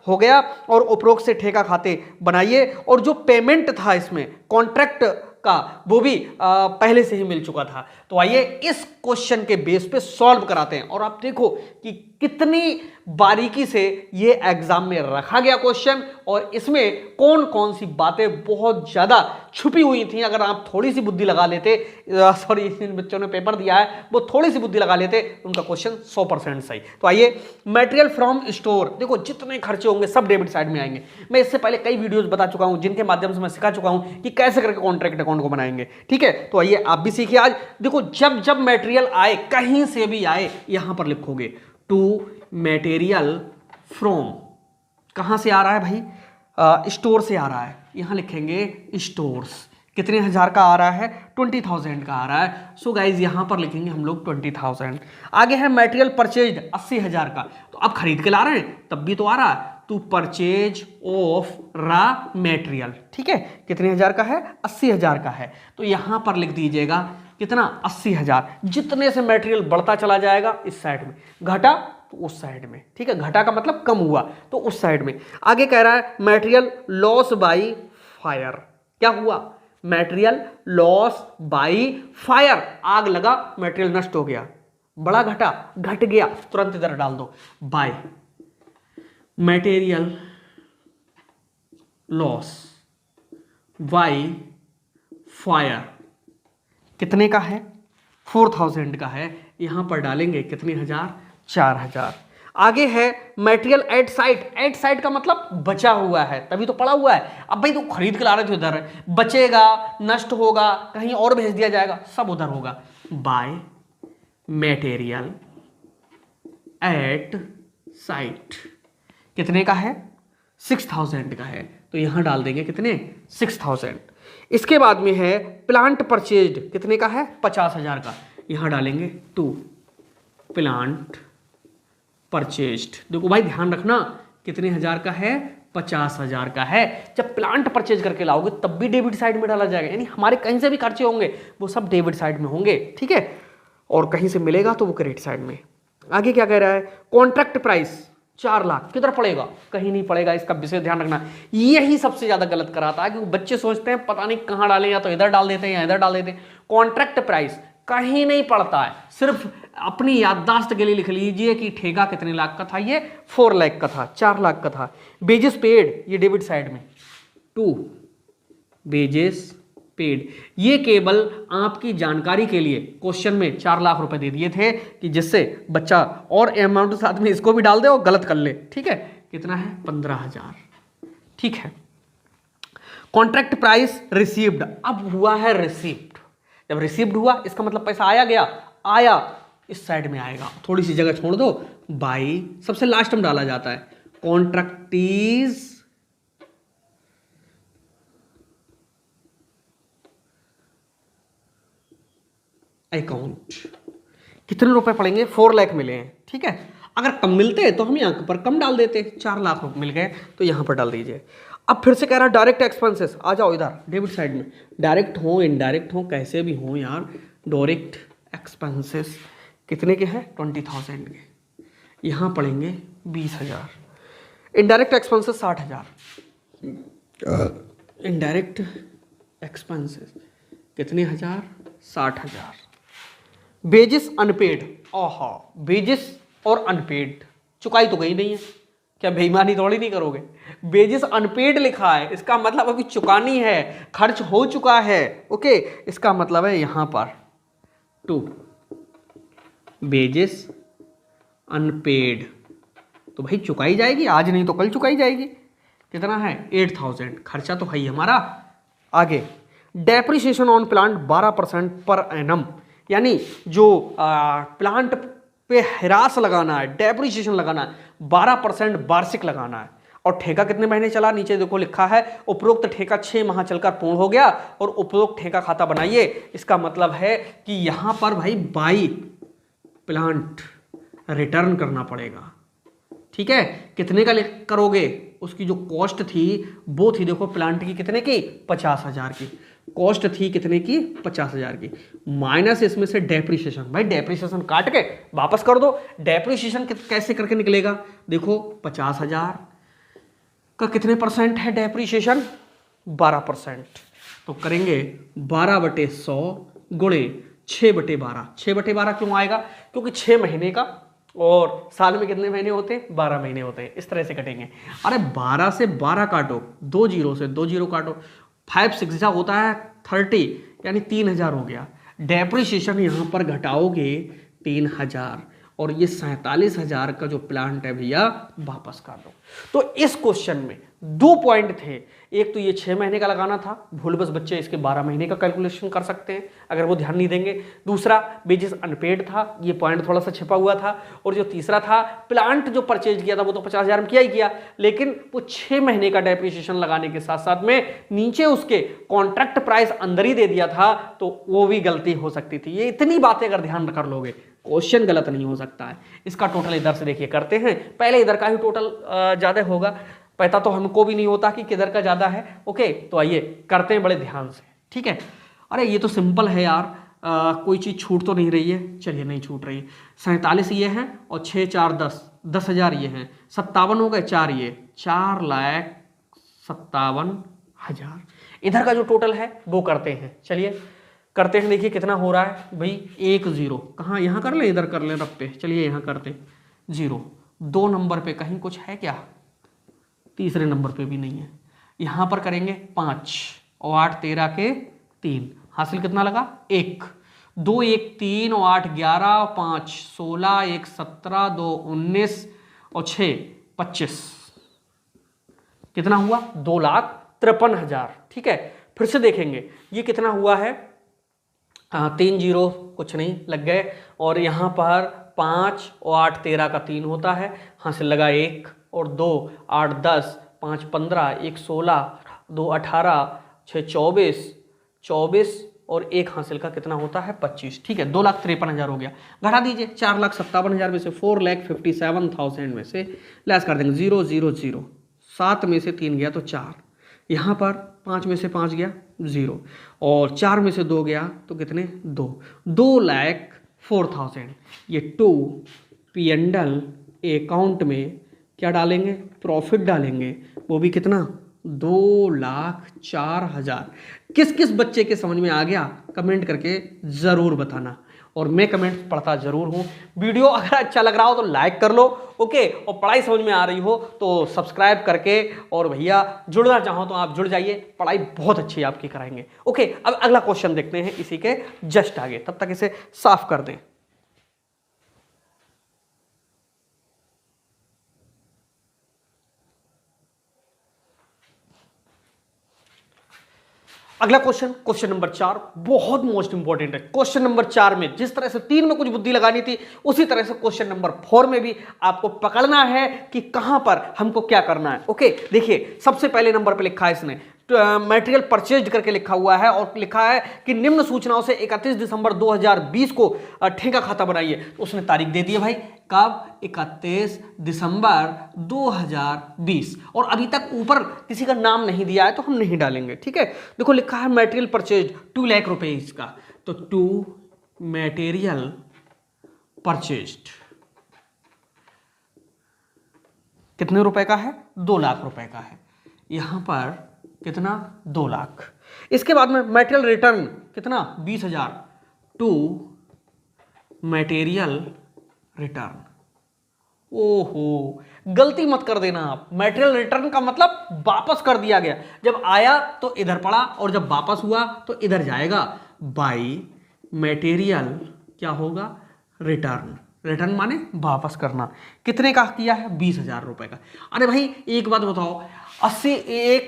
हो गया, और उपरोक्त से ठेका खाते बनाइए, और जो पेमेंट था इसमें कॉन्ट्रैक्ट का वो भी पहले से ही मिल चुका था। तो आइए इस क्वेश्चन के बेस पे सॉल्व कराते हैं, और आप देखो कि कितनी बारीकी से ये एग्जाम में रखा गया क्वेश्चन, और इसमें कौन कौन सी बातें बहुत ज्यादा छुपी हुई थी। अगर आप थोड़ी सी बुद्धि लगा लेते, सॉरी जिन बच्चों ने पेपर दिया है वो थोड़ी सी बुद्धि लगा लेते, उनका क्वेश्चन 100% सही। तो आइए, मटेरियल फ्रॉम स्टोर, देखो जितने खर्चे होंगे सब डेबिट साइड में आएंगे। मैं इससे पहले कई वीडियोस बता चुका हूं जिनके माध्यम से मैं सिखा चुका हूं कि कैसे करके कॉन्ट्रैक्ट अकाउंट को बनाएंगे। ठीक है, तो आइए आप भी सीखिए आज। देखो जब जब मटेरियल आए, कहीं से भी आए, यहां पर लिखोगे टू मटेरियल फ्रॉम, कहां से आ रहा है भाई, स्टोर से आ रहा है, यहां लिखेंगे स्टोर्स। कितने हजार का आ रहा है, 20,000 का आ रहा है। सो गाइज यहां पर लिखेंगे हम लोग 20,000। आगे है मटेरियल परचेज 80,000 का, तो अब खरीद के ला रहे हैं तब भी तो आ रहा है, to purchase of raw material. ठीक है, कितने हजार का है, 80,000 का है, तो यहां पर लिख दीजिएगा कितना, 80,000। जितने से मटेरियल बढ़ता चला जाएगा इस साइड में, घटा तो उस साइड में। ठीक है, घटा का मतलब कम हुआ तो उस साइड में। आगे कह रहा है मटेरियल लॉस बाई फायर, क्या हुआ, मटेरियल लॉस बाई फायर, आग लगा मटेरियल नष्ट हो गया, बड़ा घटा, घट गया, तुरंत इधर डाल दो, by material loss by fire, कितने का है, 4,000 का है, यहां पर डालेंगे कितने हजार, 4,000। आगे है material at site, at site का मतलब बचा हुआ है, तभी तो पड़ा हुआ है। अब भाई तो खरीद के ला रहे थे, उधर बचेगा, नष्ट होगा, कहीं और भेज दिया जाएगा, सब उधर होगा, बाय मटेरियल एट साइट, कितने का है, 6,000 का है, तो यहां डाल देंगे कितने, 6,000। इसके बाद में है प्लांट परचेज्ड, कितने का है, 50,000 का, यहां डालेंगे टू प्लांट परचेज्ड। देखो भाई ध्यान रखना, कितने हजार का है, 50,000 का है। जब प्लांट परचेज करके लाओगे तब भी डेबिट साइड में डाला जाएगा, यानी हमारे कहीं से भी खर्चे होंगे वो सब डेबिट साइड में होंगे। ठीक है, और कहीं से मिलेगा तो वो क्रेडिट साइड में। आगे क्या कह रहा है, कॉन्ट्रैक्ट प्राइस 4 लाख, किधर पड़ेगा, कहीं नहीं पड़ेगा, इसका विशेष ध्यान रखना। यही सबसे ज्यादा गलत कराता है, क्योंकि बच्चे सोचते हैं पता नहीं कहां डालें, या तो इधर डाल देते हैं या इधर डाल देते हैं। कॉन्ट्रैक्ट प्राइस कहीं नहीं पड़ता है, सिर्फ अपनी याददाश्त के लिए लिख लीजिए कि ठेका कितने लाख का था, ये 4 लाख का था, 4 लाख का था। बेजेस पेड, ये डेबिट साइड में, टू बेजेस पेड, ये केवल आपकी जानकारी के लिए क्वेश्चन में 4 लाख रुपए दे दिए थे कि जिससे बच्चा और अमाउंट साथ में इसको भी डाल दे और गलत कर ले। ठीक है, कितना है, 15,000। ठीक है, कॉन्ट्रैक्ट प्राइस रिसीव्ड, अब हुआ है रिसीव्ड। जब रिसीव्ड हुआ इसका मतलब पैसा आया गया, आया इस साइड में आएगा, थोड़ी सी जगह छोड़ दो, बाई सबसे लास्ट में डाला जाता है, कॉन्ट्रैक्टीज अकाउंट। कितने रुपए पड़ेंगे, 4 लाख मिले हैं। ठीक है, अगर कम मिलते तो हम यहाँ पर कम डाल देते, 4 लाख रुपए मिल गए तो यहां पर डाल दीजिए। अब फिर से कह रहा है डायरेक्ट एक्सपेंसेस, आ जाओ इधर डेबिट साइड में, डायरेक्ट हो इनडायरेक्ट हो कैसे भी हो यार, डायरेक्ट एक्सपेंसेस कितने के हैं, 20,000 के, यहां पड़ेंगे 20,000। इनडायरेक्ट एक्सपेंसेस 60,000, इनडायरेक्ट एक्सपेंसेस कितने हजार, 60,000। बेजिस अनपेड, ओहो बेजिस और अनपेड, चुकाई तो गई नहीं है, क्या बेईमानी थोड़ी नहीं करोगे, बेजिस अनपेड लिखा है, इसका मतलब अभी चुकानी है, खर्च हो चुका है। ओके, इसका मतलब है यहां पर टू बेजिस अनपेड, तो भाई चुकाई जाएगी, आज नहीं तो कल चुकाई जाएगी। कितना है 8000, खर्चा तो है ही हमारा। आगे depreciation on plant 12% per annum, यानी जो प्लांट पे हिरास लगाना है, डेप्रिसिएशन लगाना है, 12% वार्षिक लगाना है। और ठेका कितने महीने चला, नीचे देखो लिखा है उपरोक्त ठेका 6 माह चलकर पूर्ण हो गया और उपरोक्त ठेका खाता बनाइए। इसका मतलब है कि यहां पर भाई बाई प्लांट रिटर्न करना पड़ेगा। ठीक है, कितने का करोगे, उसकी जो कॉस्ट थी वो थी, देखो प्लांट की कितने की 50,000 की कॉस्ट थी, कितने की 50,000 की, माइनस इसमें से डेप्रिसिएशन। भाई डेप्रिसिएशन काट के वापस कर दो। डेप्रिसिएशन कैसे करके निकलेगा, देखो 50,000 का कितने परसेंट है डेप्रिसिएशन, 12%। तो करेंगे 12/100 गुणे 6/12। 6/12 क्यों आएगा, क्योंकि 6 महीने का और साल में कितने महीने होते हैं, 12 महीने होते हैं। इस तरह से कटेंगे। अरे 12 से 12 काटो, 2 जीरो से 2 जीरो काटो, 5 6 होता है 30, यानी 3000 हो गया। डेप्रिसिएशन यहां पर घटाओगे 3000 और ये 47,000 का जो प्लांट है भैया वापस कर दो। तो इस क्वेश्चन में 2 पॉइंट थे, एक तो ये 6 महीने का लगाना था, भूल बस बच्चे इसके 12 महीने का कैलकुलेशन कर सकते हैं अगर वो ध्यान नहीं देंगे। दूसरा वेजेस अनपेड था, ये पॉइंट थोड़ा सा छिपा हुआ था। और जो तीसरा था प्लांट जो परचेज किया था वो तो 50,000 में किया ही किया, लेकिन वो 6 महीने का डेप्रिसिएशन लगाने के साथ साथ में नीचे उसके कॉन्ट्रैक्ट प्राइस अंदर ही दे दिया था, तो वो भी गलती हो सकती थी। ये इतनी बातें अगर ध्यान कर लोगे क्वेश्चन गलत नहीं हो सकता है। इसका टोटल इधर से देखिए करते हैं, पहले इधर का ही टोटल ज्यादा होगा, पता तो हमको भी नहीं होता कि किधर का ज्यादा है। ओके, तो आइए करते हैं बड़े ध्यान से। ठीक है, अरे ये तो सिंपल है यार, कोई चीज छूट तो नहीं रही है, चलिए नहीं छूट रही है। 47 ये है और 6 4 10, 10,000 ये है, 57 हो गए, 4 ये, 4,57,000। इधर का जो टोटल है वो करते हैं, चलिए करते हैं। देखिए कितना हो रहा है भाई, 1 0, कहाँ यहाँ कर ले, इधर कर ले रब पे, चलिए यहाँ करते 0। 2 नंबर पे कहीं कुछ है क्या, तीसरे नंबर पे भी नहीं है। यहाँ पर करेंगे 5 और 8 13 के 3, हासिल कितना लगा 1, 2 1 3 और 8 11 5 16 1 17 2 19 और 6 25, कितना हुआ 2,53,000। ठीक है, फिर से देखेंगे ये कितना हुआ है, 3 0 कुछ नहीं लग गए, और यहाँ पर 5 और 8 13 का 3 होता है, हासिल लगा 1 और 2 8 10 5 15 1 16 2 18 6 24 और 1 हासिल का कितना होता है 25। ठीक है, 2,53,000 हो गया। घटा दीजिए, 4,57,000 में से 4,57,000 में से लेस कर देंगे, 0 0 0, 7 में से 3 गया तो 4, यहाँ पर 5 में से 5 गया 0 और 4 में से 2 गया तो कितने 2, 2,04,000। ये 2 P&L अकाउंट में क्या डालेंगे, प्रॉफिट डालेंगे, वो भी कितना 2,04,000। किस किस बच्चे के समझ में आ गया कमेंट करके ज़रूर बताना, और मैं कमेंट पढ़ता जरूर हूँ। वीडियो अगर अच्छा लग रहा हो तो लाइक कर लो, ओके, और पढ़ाई समझ में आ रही हो तो सब्सक्राइब करके, और भैया जुड़ना चाहो तो आप जुड़ जाइए, पढ़ाई बहुत अच्छी आपकी कराएंगे। ओके, अब अगला क्वेश्चन देखते हैं इसी के जस्ट आगे, तब तक इसे साफ कर दें। अगला क्वेश्चन नंबर 4 बहुत मोस्ट इंपॉर्टेंट है। क्वेश्चन नंबर 4 में जिस तरह से 3 में कुछ बुद्धि लगानी थी, उसी तरह से क्वेश्चन नंबर 4 में भी आपको पकड़ना है कि कहां पर हमको क्या करना है। ओके, देखिए सबसे पहले नंबर पे लिखा है इसने मटेरियल परचेज करके लिखा हुआ है, और लिखा है कि निम्न सूचनाओं से 31 दिसंबर 2020 को ठेका खाता बनाइए। तो उसने तारीख दे दी है भाई, कब 31 दिसंबर 2020, और अभी तक ऊपर किसी का नाम नहीं दिया है तो हम नहीं डालेंगे। ठीक है, देखो लिखा है मटेरियल परचेज 2 लाख रुपए इसका, तो 2 मटेरियल परचेज्ड कितने रुपए का है, 2 लाख रुपए का है। यहां पर कितना 2 लाख। इसके बाद में मटेरियल रिटर्न कितना 20,000, 2 मटेरियल रिटर्न। ओहो, गलती मत कर देना आप, मटेरियल रिटर्न का मतलब वापस कर दिया गया, जब आया तो इधर पड़ा और जब वापस हुआ तो इधर जाएगा। बाई मटेरियल क्या होगा रिटर्न, रिटर्न माने वापस करना। कितने का किया है? 20,000 रुपए का। अरे भाई एक बात बताओ,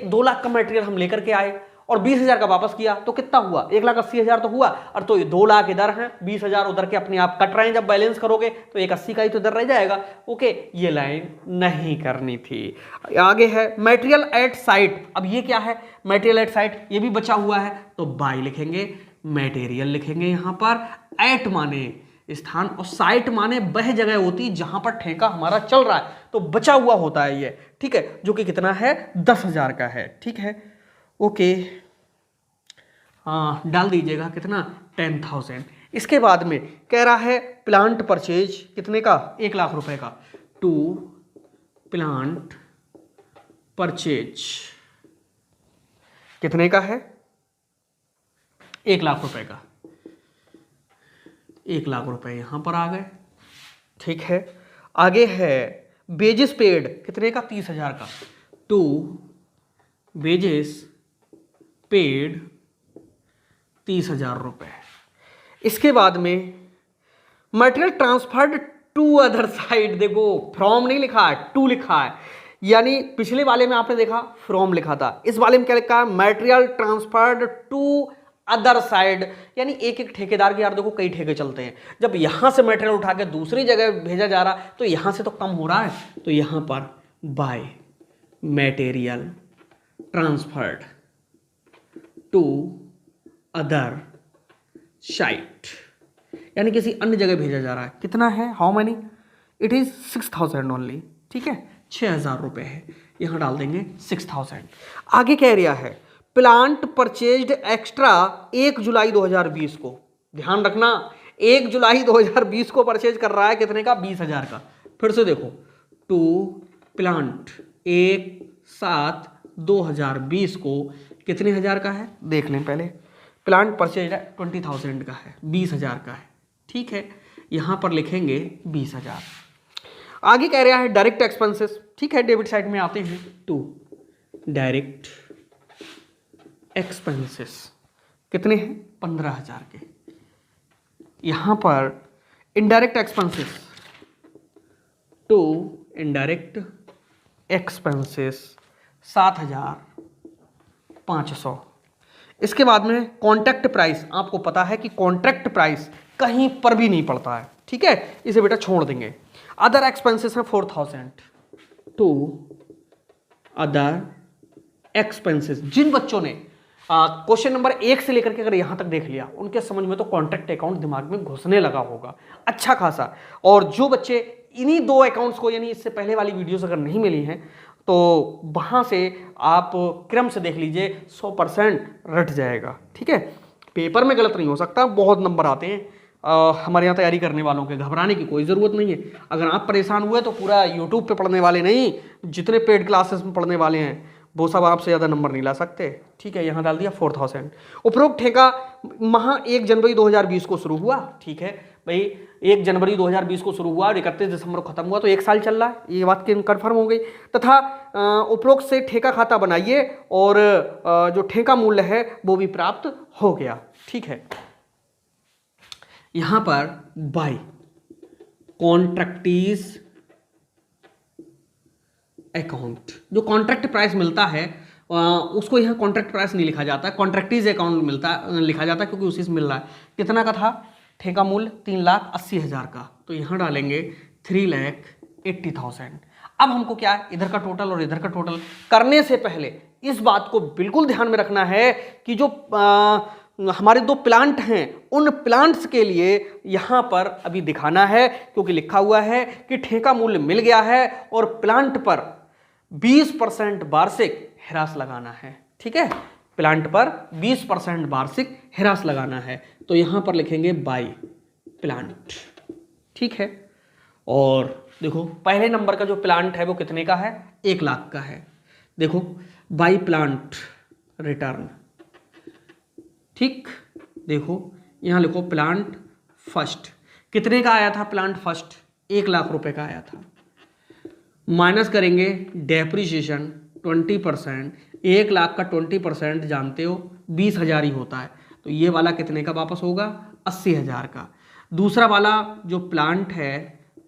2 लाख का मटेरियल हम लेकर के आए और 20,000 का वापस किया तो कितना हुआ? 1,80,000 तो हुआ। और तो ये 2 लाख इधर है, 20,000 उधर के अपने आप कट रहे हैं। जब बैलेंस करोगे तो 1,80 का ही तो इधर रह जाएगा। ओके, ये लाइन नहीं करनी थी। आगे है मटेरियल एट साइट। अब ये क्या है? मटेरियल एट साइट, ये भी बचा हुआ है तो बाय लिखेंगे, मटेरियल लिखेंगे। यहां पर एट माने स्थान और साइट माने वह जगह होती जहां पर ठेका हमारा चल रहा है, तो बचा हुआ होता है ये, ठीक है, जो कि कितना है? 10,000 का है, ठीक है। ओके, हाँ डाल दीजिएगा कितना? 10,000। इसके बाद में कह रहा है प्लांट परचेज कितने का? 1 लाख रुपए का। टू प्लांट परचेज कितने का है? 1 लाख रुपए का। 1 लाख रुपए यहां पर आ गए, ठीक है। आगे है बेजेस पेड कितने का? 30,000 का। टू बेजेस पेड 30,000 रुपए। इसके बाद में material transferred to other side, देखो फ्रॉम नहीं लिखा है, टू लिखा है। यानी पिछले वाले में आपने देखा फ्रॉम लिखा था, इस वाले में क्या लिखा है? Material transferred to other side. यानी एक एक ठेकेदार के, यार देखो कई ठेके चलते हैं, जब यहां से मटेरियल उठा के दूसरी जगह भेजा जा रहा तो यहां से तो कम हो रहा है, तो यहां पर by material transferred to other site, यानी किसी अन्य जगह भेजा जा रहा है। कितना है? How many? It is 6,000 only, ठीक है, 6,000 रुपए है। यहां डाल देंगे 6,000। आगे कह रहा है प्लांट परचेज्ड एक्स्ट्रा 1 जुलाई 2020 को। ध्यान रखना, 1 जुलाई 2020 को परचेज कर रहा है, कितने का? 20,000 का। फिर से देखो, टू प्लांट 1/7/2020 को कितने हजार का है? देख लें पहले। प्लांट परचेज 20,000 का है, 20,000 का है, ठीक है। यहां पर लिखेंगे 20,000। आगे कह रहा है डायरेक्ट एक्सपेंसेस, ठीक है, डेबिट साइड में आते हैं। टू डायरेक्ट एक्सपेंसेस कितने हैं? 15,000 के। यहां पर indirect expenses, to indirect expenses 7,500। इसके बाद में कॉन्ट्रैक्ट प्राइस, आपको पता है कि कॉन्ट्रैक्ट प्राइस कहीं पर भी नहीं पड़ता है, ठीक है, इसे बेटा छोड़ देंगे। अदर एक्सपेंसेस है 4,000। टू अदर एक्सपेंसेस, जिन बच्चों ने क्वेश्चन नंबर 1 से लेकर के अगर यहां तक देख लिया, उनके समझ में तो कॉन्ट्रैक्ट अकाउंट दिमाग में घुसने लगा होगा अच्छा खासा। और जो बच्चे इन्हीं 2 अकाउंट्स को, यानी इससे पहले वाली वीडियोस अगर नहीं मिली हैं तो वहां से आप क्रम से देख लीजिए, 100% रट जाएगा, ठीक है। पेपर में गलत नहीं हो सकता, बहुत नंबर आते हैं हमारे यहाँ तैयारी करने वालों के, घबराने की कोई ज़रूरत नहीं है। अगर आप परेशान हुए तो पूरा यूट्यूब पे पढ़ने वाले नहीं, जितने पेड क्लासेस में पढ़ने वाले हैं वो सब आपसे ज़्यादा नंबर नहीं ला सकते, ठीक है। यहाँ डाल दिया 4,000। उपरोक्त ठेका माह 1 जनवरी 2020 को शुरू हुआ, ठीक है भाई, 1 जनवरी 2020 को शुरू हुआ और 31 दिसंबर को खत्म हुआ, तो 1 साल चल रहा है, ये बात कन्फर्म हो गई। तथा उपरोक्त से ठेका खाता बनाइए और जो ठेका मूल्य है वो भी प्राप्त हो गया, ठीक है। यहां पर बाय कॉन्ट्रैक्टीज अकाउंट, जो कॉन्ट्रैक्ट प्राइस मिलता है उसको यहाँ कॉन्ट्रैक्ट प्राइस नहीं लिखा जाता है, कॉन्ट्रैक्टीज अकाउंट लिखा जाता है, क्योंकि उसी से मिल रहा है। कितना का था ठेका मूल्य? 3,80,000 का, तो यहाँ डालेंगे 3,80,000। अब हमको क्या है, इधर का टोटल और इधर का टोटल करने से पहले इस बात को बिल्कुल ध्यान में रखना है कि जो हमारे 2 प्लांट हैं उन प्लांट्स के लिए यहां पर अभी दिखाना है, क्योंकि लिखा हुआ है कि ठेका मूल्य मिल गया है और प्लांट पर 20% वार्षिक हिरास लगाना है, ठीक है। प्लांट पर 20% वार्षिक हिरास लगाना है, तो यहां पर लिखेंगे बाय प्लांट, ठीक है। और देखो पहले नंबर का जो प्लांट है वो कितने का है? 1 लाख का है। देखो बाय प्लांट रिटर्न, ठीक, देखो यहां लिखो प्लांट फर्स्ट, कितने का आया था प्लांट फर्स्ट? 1 लाख रुपए का आया था। माइनस करेंगे डेप्रीशिएशन 20%, 1 लाख का 20% जानते हो 20,000 ही होता है, तो ये वाला कितने का वापस होगा? 80,000 का। दूसरा वाला जो प्लांट है,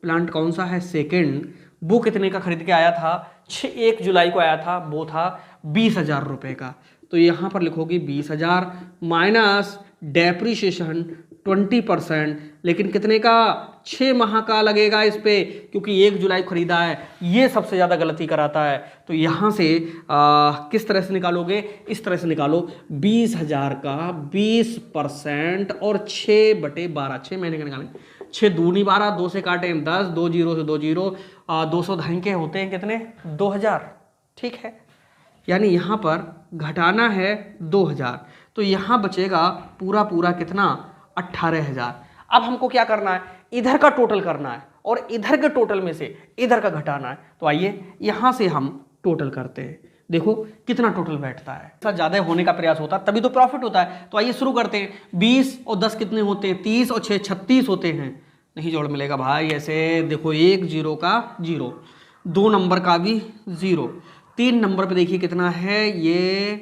प्लांट कौन सा है, सेकंड, वो कितने का खरीद के आया था, 1 जुलाई को आया था, वो था 20,000 रुपये का। तो यहाँ पर लिखोगे 20,000 माइनस डेप्रीशिएशन 20%, लेकिन कितने का, 6 माह का लगेगा इस पे, क्योंकि 1 जुलाई को खरीदा है। ये सबसे ज़्यादा गलती कराता है। तो यहाँ से किस तरह से निकालोगे, इस तरह से निकालो, 20,000 का 20% और 6/12, 6 महीने का निकालेंगे, 6 दूनी 12, 2 से काटे 10, 2 जीरो से 2 जीरो, 200 धन के होते हैं कितने, 2,000। ठीक है, यानी यहाँ पर घटाना है 2,000, तो यहाँ बचेगा पूरा पूरा कितना, 18,000। अब हमको क्या करना है, इधर का टोटल करना है और इधर के टोटल में से इधर का घटाना है। तो आइए यहाँ से हम टोटल करते हैं, देखो कितना टोटल बैठता है। ऐसा ज़्यादा होने का प्रयास होता है तभी तो प्रॉफिट होता है। तो आइए शुरू करते हैं। 20 और 10 कितने होते हैं, 30 और 6 36 होते हैं। नहीं जोड़ मिलेगा भाई, ऐसे देखो, 1 जीरो का 0, 2 नंबर का भी 0, 3 नंबर पे देखिए कितना है, ये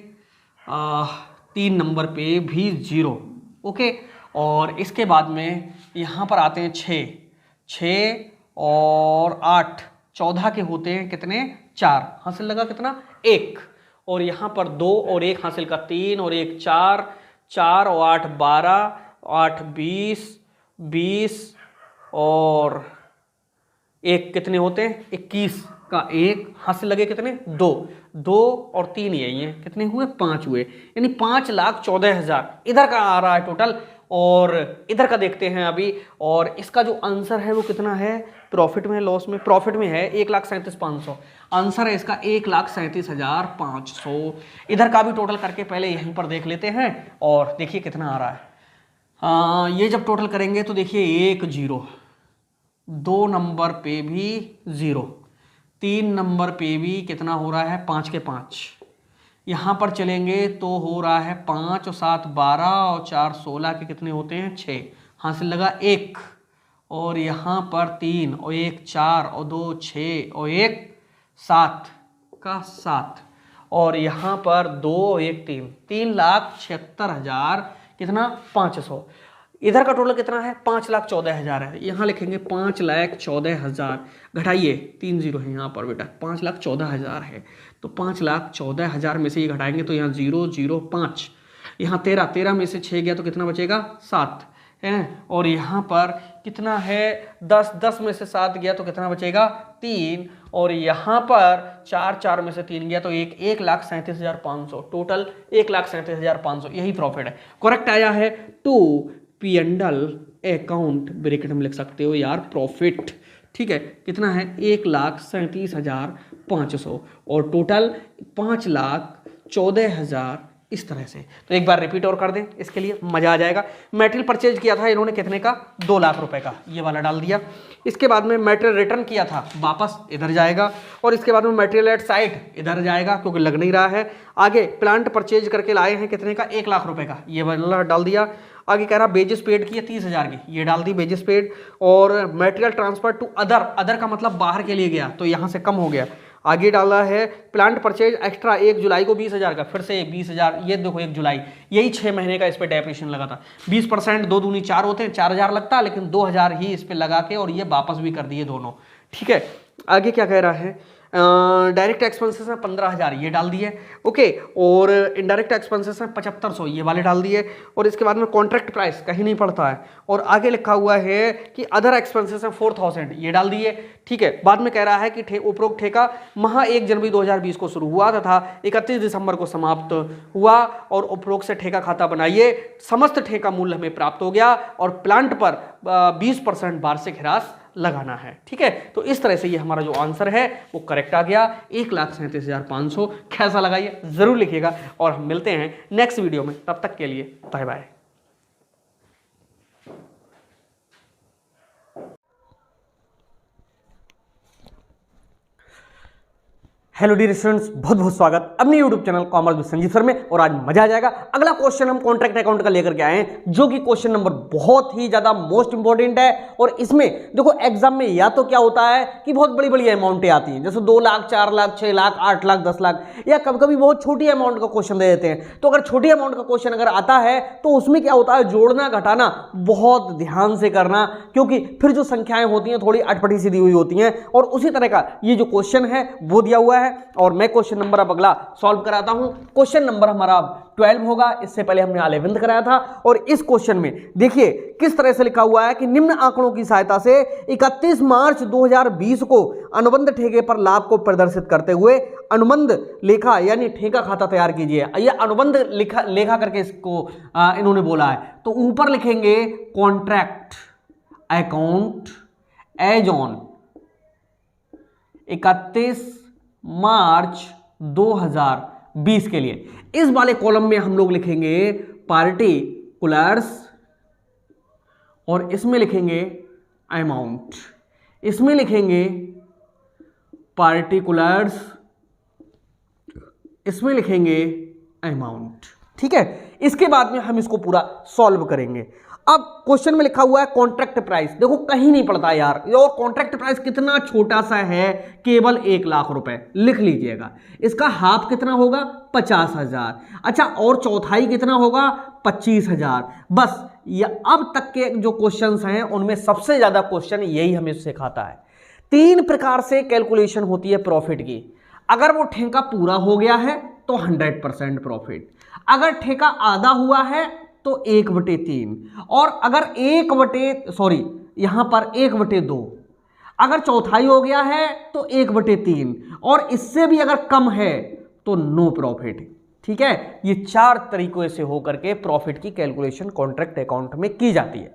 3 नंबर पे भी 0। ओके, और इसके बाद में यहाँ पर आते हैं 6 और 8, 14 के होते हैं कितने, 4, हासिल लगा कितना, 1, और यहाँ पर 2 और 1 हासिल का 3 और 1 4, 4 और 8 12, 8 20 और 1 कितने होते हैं, 21 का 1 हासिल लगे कितने, 2, 2 और 3 यही है, कितने हुए, 5 हुए, यानी 5,14,000 इधर का आ रहा है टोटल। और इधर का देखते हैं अभी, और इसका जो आंसर है वो कितना है, प्रॉफिट में, लॉस में, प्रॉफिट में है 1,37,500। आंसर है इसका 1,37,500। इधर का भी टोटल करके पहले यहीं पर देख लेते हैं और देखिए कितना आ रहा है। ये जब टोटल करेंगे तो देखिए 1 0, 2 नंबर पे भी 0, 3 नंबर पे भी कितना हो रहा है, 5 के 5, यहाँ पर चलेंगे तो हो रहा है 5 और 7 12 और 4 16 के कितने होते हैं, 6, हासिल लगा 1, और यहाँ पर 3 और 1 4 और 2 6 और 1 7 का 7, और यहाँ पर 2 और 1 3, 3,76,000 कितना, 500। इधर का टोटल कितना है, 5,14,000 है। यहाँ लिखेंगे 5,14,000, घटाइए 3 जीरो है यहाँ पर बेटा, 5,14,000 है। तो 5,14,000 में से ये घटाएंगे तो यहाँ 0 0 5, यहाँ 13, 13 में से 6 गया तो कितना बचेगा, 7 है, और यहाँ पर कितना है, 10, 10 में से 7 गया तो कितना बचेगा, 3, और यहाँ पर 4, 4 में से 3 गया तो 1,37,500, टोटल 1,37,500, यही प्रॉफिट है। करेक्ट आया है टू P&L अकाउंट, ब्रैकेट में लिख सकते हो यार, प्रॉफिट। ठीक है, कितना है, 1,37,500 और टोटल 5,14,000, इस तरह से। तो एक बार रिपीट और कर दें, इसके लिए मजा आ जाएगा। मटेरियल परचेज किया था इन्होंने कितने का, 2 लाख रुपए का, ये वाला डाल दिया। इसके बाद में मटेरियल रिटर्न किया था, वापस इधर जाएगा, और इसके बाद में मटेरियल एट साइट इधर जाएगा क्योंकि लग नहीं रहा है। आगे प्लांट परचेज करके लाए हैं कितने का, 1 लाख रुपए का, ये वाला डाल दिया। आगे कह रहा बेजेस पेड की है 30,000 की, ये डाल दी बेजेस पेड। और material transfer to other, other का मतलब बाहर के लिए गया तो यहाँ से कम हो गया। आगे डाला है प्लांट परचेज एक्स्ट्रा 1 जुलाई को 20,000 का, फिर से 20,000, ये देखो 1 जुलाई, यही 6 महीने का इस पर डेप्रिसिएशन लगा था। 20%, 2 दूनी 4 होते हैं, 4,000 लगता, लेकिन 2,000 ही इस पर लगा के और ये वापस भी कर दिए दोनों। ठीक है, आगे क्या कह रहा है, डायरेक्ट एक्सपेंसेस में 15,000 ये डाल दिए। ओके, और इनडायरेक्ट एक्सपेंसेस में 7,500 ये वाले डाल दिए। और इसके बाद में कॉन्ट्रैक्ट प्राइस कहीं नहीं पड़ता है, और आगे लिखा हुआ है कि अदर एक्सपेंसेस में 4,000 ये डाल दिए। ठीक है, बाद में कह रहा है कि उपरोक्त ठेका माह 1 जनवरी 2020 को शुरू हुआ तथा 31 दिसंबर को समाप्त हुआ, और उपरोक्त से ठेका खाता बनाइए। समस्त ठेका मूल्य हमें प्राप्त हो गया और प्लांट पर 20% वार्षिक ह्रास लगाना है। ठीक है, तो इस तरह से ये हमारा जो आंसर है वो करेक्ट आ गया, 1,37,500। कैसा लगा ये जरूर लिखिएगा, और हम मिलते हैं नेक्स्ट वीडियो में, तब तक के लिए bye bye. Hello dear students, बहुत बहुत स्वागत अपने YouTube channel commerce with Sanjeev sir में। और आज मजा आ जाएगा। अगला क्वेश्चन हम कॉन्ट्रैक्ट अकाउंट का लेकर के आए हैं, जो कि क्वेश्चन नंबर बहुत ही ज्यादा मोस्ट इंपॉर्टेंट है। और इसमें देखो एग्जाम में या तो क्या होता है कि बहुत बड़ी बड़ी अमाउंटें आती हैं, जैसे 2 लाख, 4 लाख, 6 लाख, 8 लाख, 10 लाख, या कभी कभी बहुत छोटी अमाउंट का क्वेश्चन दे देते हैं। तो अगर छोटी अमाउंट का क्वेश्चन अगर आता है तो उसमें क्या होता है, जोड़ना घटाना बहुत ध्यान से करना, क्योंकि फिर जो संख्याएं होती हैं थोड़ी अटपटी सी दी हुई होती हैं। और उसी तरह का ये जो क्वेश्चन है वो दिया हुआ है और मैं क्वेश्चन नंबर अब अगला सॉल्व कराता हूं। क्वेश्चन नंबर हमारा 12 होगा, इससे पहले हमने 11th कराया था। और इस क्वेश्चन में देखिए किस तरह से लिखा हुआ है कि निम्न आंकड़ों की सहायता से 31 मार्च 2020 को अनुबंध ठेके पर लाभ को प्रदर्शित करते हुए अनुबंध लेखा यानी ठेका खाता तैयार कीजिए। ये अनुबंध लेखा करके इसको इन्होंने बोला है, तो ऊपर लिखेंगे कॉन्ट्रैक्ट अकाउंट एज ऑन 31 मार्च 2020 के लिए। इस वाले कॉलम में हम लोग लिखेंगे पार्टिकुलर्स और इसमें लिखेंगे अमाउंट। इसमें लिखेंगे पार्टिकुलर्स, इसमें लिखेंगे अमाउंट। ठीक है, इसके बाद में हम इसको पूरा सॉल्व करेंगे। अब क्वेश्चन में लिखा हुआ है कॉन्ट्रैक्ट प्राइस, देखो कहीं नहीं पड़ता यार, और कॉन्ट्रैक्ट प्राइस कितना छोटा सा है, केवल 1 लाख रुपए लिख लीजिएगा। इसका हाफ कितना होगा, 50,000। अच्छा, और चौथाई कितना होगा, 25,000। बस ये अब तक के जो क्वेश्चंस हैं उनमें सबसे ज्यादा क्वेश्चन यही हमें सिखाता है। 3 प्रकार से कैलकुलेशन होती है प्रॉफिट की। अगर वो ठेका पूरा हो गया है तो 100% प्रॉफिट, अगर ठेका आधा हुआ है तो 1/3, और अगर यहां पर 1/2, अगर चौथाई हो गया है तो 1/3, और इससे भी अगर कम है तो नो प्रॉफिट। ठीक है, ये 4 तरीकों से होकर के प्रॉफिट की कैलकुलेशन कॉन्ट्रैक्ट अकाउंट में की जाती है।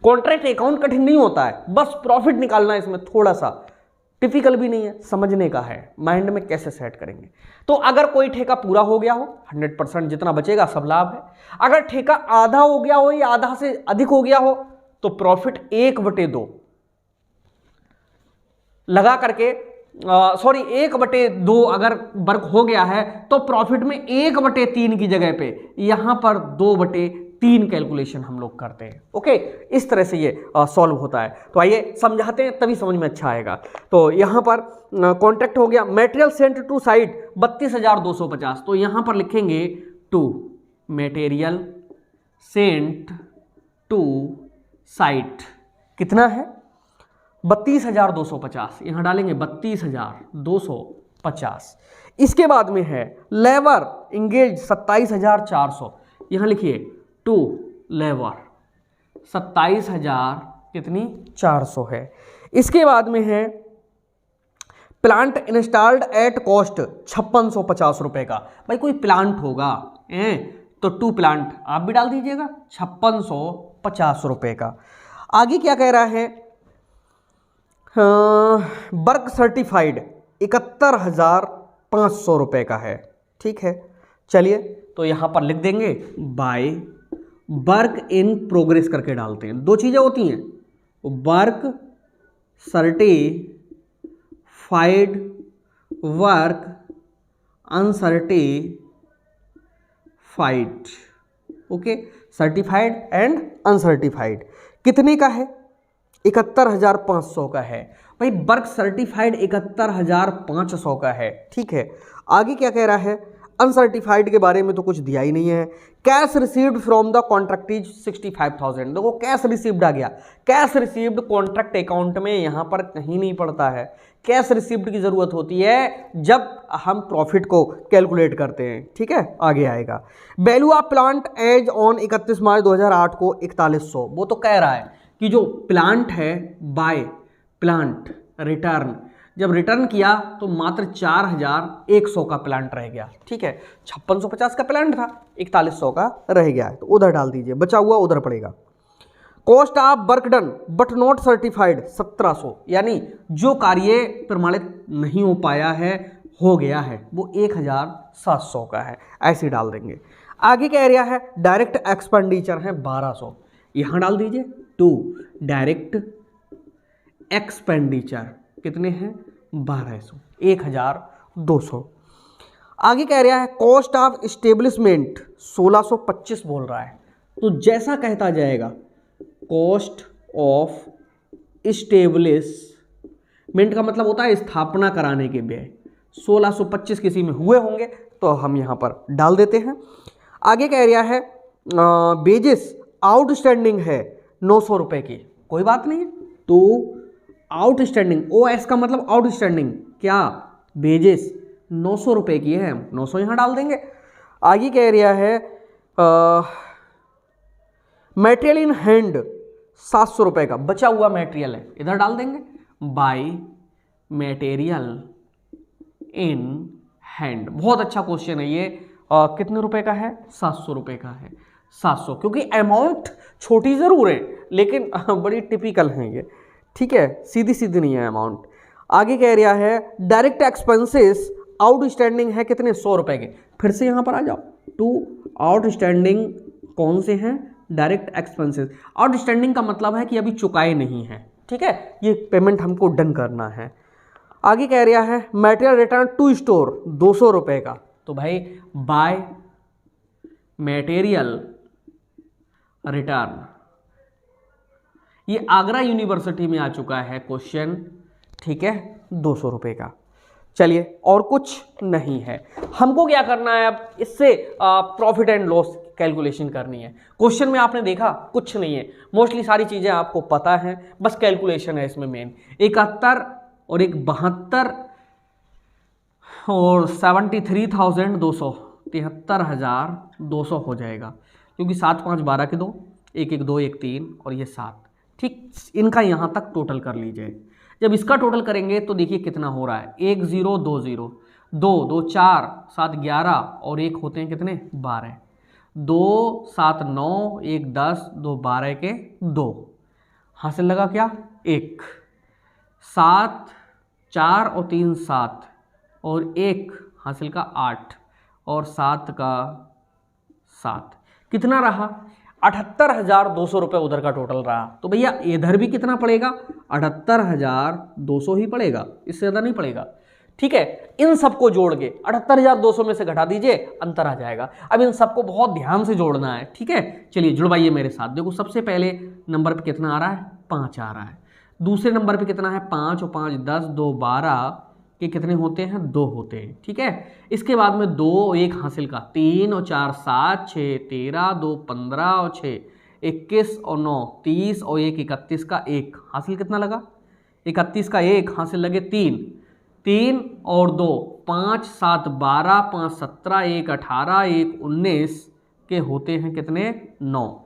कॉन्ट्रैक्ट अकाउंट कठिन नहीं होता है, बस प्रॉफिट निकालना इसमें थोड़ा सा टिपिकल भी नहीं है, समझने का है, माइंड में कैसे सेट करेंगे। तो अगर कोई ठेका पूरा हो गया हो 100% जितना बचेगा सब लाभ है। अगर ठेका आधा हो गया हो या आधा से अधिक हो गया हो तो प्रॉफिट 1/2 लगा करके 1/2 अगर वर्क हो गया है तो प्रॉफिट में 1/3 की जगह पे यहां पर 2/3 कैलकुलेशन हम लोग करते हैं। ओके, इस तरह से ये सॉल्व होता है। तो आइए समझाते हैं, तभी समझ में अच्छा आएगा। तो यहां पर कॉन्ट्रैक्ट हो गया, मटेरियल सेंट टू साइट 32,250, तो यहां पर लिखेंगे to material sent to site कितना है, 32,250, यहां डालेंगे 32,250। इसके बाद में है लेबर इंगेज 27,400, यहां लिखिए टू लेबर 27,000 कितनी 400 है। इसके बाद में है प्लांट इंस्टॉल्ड एट कॉस्ट 5650 रुपए का। भाई कोई प्लांट होगा तो टू प्लांट आप भी डाल दीजिएगा 5650 रुपए का। आगे क्या कह रहा है, वर्क सर्टिफाइड 71,500 रुपए का है। ठीक है, चलिए तो यहां पर लिख देंगे बाय वर्क इन प्रोग्रेस करके डालते हैं। 2 चीजें होती हैं, work certified, work uncertified. Okay, certified and uncertified कितने का है, 71,500 का है। भाई वर्क सर्टिफाइड 71,500 का है। ठीक है, आगे क्या कह रहा है, अनसर्टिफाइड के बारे में तो कुछ दिया ही नहीं है। Cash received from the contract is 65,000, देखो कैश रिसीव्ड आ गया। कैश रिसीव्ड कॉन्ट्रैक्ट अकाउंट में यहां पर कहीं नहीं पड़ता है। कैश रिसीव्ड की जरूरत होती है जब हम प्रॉफिट को कैलकुलेट करते हैं। ठीक है, आगे आएगा value of plant as on 31 March 2008 को 4100, वो तो कह रहा है कि जो प्लांट है बाय प्लांट रिटर्न, जब रिटर्न किया तो मात्र 4,100 का प्लांट रह गया। ठीक है, 5650 का प्लांट था, 4100 का रह गया है, तो उधर डाल दीजिए, बचा हुआ उधर पड़ेगा। Cost of work done but not certified 1700, यानी जो कार्य प्रमाणित नहीं हो पाया है, हो गया है, वो 1,700 का है, ऐसे डाल देंगे। आगे क्या एरिया है, डायरेक्ट एक्सपेंडिचर है 1200, यहां डाल दीजिए। टू डायरेक्ट एक्सपेंडिचर कितने हैं 1200, 1000 200। आगे कह रहा है कॉस्ट ऑफ इस्टेब्लिशमेंट 1625 बोल रहा है। तो जैसा कहता जाएगा कॉस्ट ऑफ इस्टेब्लिशमेंट का मतलब होता है स्थापना कराने के व्यय। 1625 किसी में हुए होंगे तो हम यहाँ पर डाल देते हैं। आगे कह रहा है बेजेस आउटस्टैंडिंग है 900 रुपये की, कोई बात नहीं है। तो आउटस्टैंडिंग, OS का मतलब आउटस्टैंडिंग, क्या बेजेस 900 रुपये की है, 900 यहाँ डाल देंगे। आगे कह रहा है मटेरियल इन हैंड 700 रुपये का बचा हुआ मटेरियल है, इधर डाल देंगे। बाय मटेरियल इन हैंड, बहुत अच्छा क्वेश्चन है ये। कितने रुपए का है? 700 रुपये का है। 700, क्योंकि अमाउंट छोटी ज़रूर है लेकिन बड़ी टिपिकल हैं ये, ठीक है, सीधी सीधी नहीं है अमाउंट। आगे कह रहा है डायरेक्ट एक्सपेंसेस आउटस्टैंडिंग है कितने? 100 रुपये के। फिर से यहाँ पर आ जाओ, टू आउटस्टैंडिंग कौन से हैं? Direct expenses. आउटस्टैंडिंग का मतलब है कि अभी चुकाए नहीं हैं, ठीक है, ये पेमेंट हमको डन करना है। आगे कह रहा है मटेरियल रिटर्न टू स्टोर 200 रुपये का। तो भाई बाय मटेरियल रिटर्न, ये आगरा यूनिवर्सिटी में आ चुका है क्वेश्चन, ठीक है, 200 रुपये का। चलिए और कुछ नहीं है, हमको क्या करना है अब? इससे प्रॉफिट एंड लॉस कैलकुलेशन करनी है। क्वेश्चन में आपने देखा कुछ नहीं है, मोस्टली सारी चीज़ें आपको पता हैं, बस कैलकुलेशन है इसमें मेन। 71 और एक 72 और 73,200, 73,200 हो जाएगा, क्योंकि 7 5 12 के 2, 1 1 2 1 3 और ये 7, ठीक, इनका यहाँ तक टोटल कर लीजिए। जब इसका टोटल करेंगे तो देखिए कितना हो रहा है, 1 0 2 0, 2 2 4 7 11 और 1 होते हैं कितने? 12, 2 7 9 1 10 2 12 के 2, हासिल लगा क्या? 1, 7 4 और 3 7 और 1 हासिल का 8 और 7 का 7, कितना रहा? 78,200 रुपये उधर का टोटल रहा। तो भैया इधर भी कितना पड़ेगा? 78,200 ही पड़ेगा, इससे ज़्यादा नहीं पड़ेगा, ठीक है। इन सबको जोड़ के 78,200 में से घटा दीजिए, अंतर आ जाएगा। अब इन सबको बहुत ध्यान से जोड़ना है, ठीक है। चलिए जुड़वाइए मेरे साथ। देखो सबसे पहले नंबर पे कितना आ रहा है? 5 आ रहा है। दूसरे नंबर पे कितना है? 5 और 5 10, 2 12 के कितने होते हैं? 2 होते हैं, ठीक है। इसके बाद में 2 और 1 हासिल का 3 और 4 7 6 13, 2 15 और 6 21 और 9 30 और 1 31 का 1 हासिल कितना लगा? 31 का 1 हासिल लगे 3, 3 और 2 5 7 12, 5 17, 1 18, 1 19 के होते हैं कितने? 9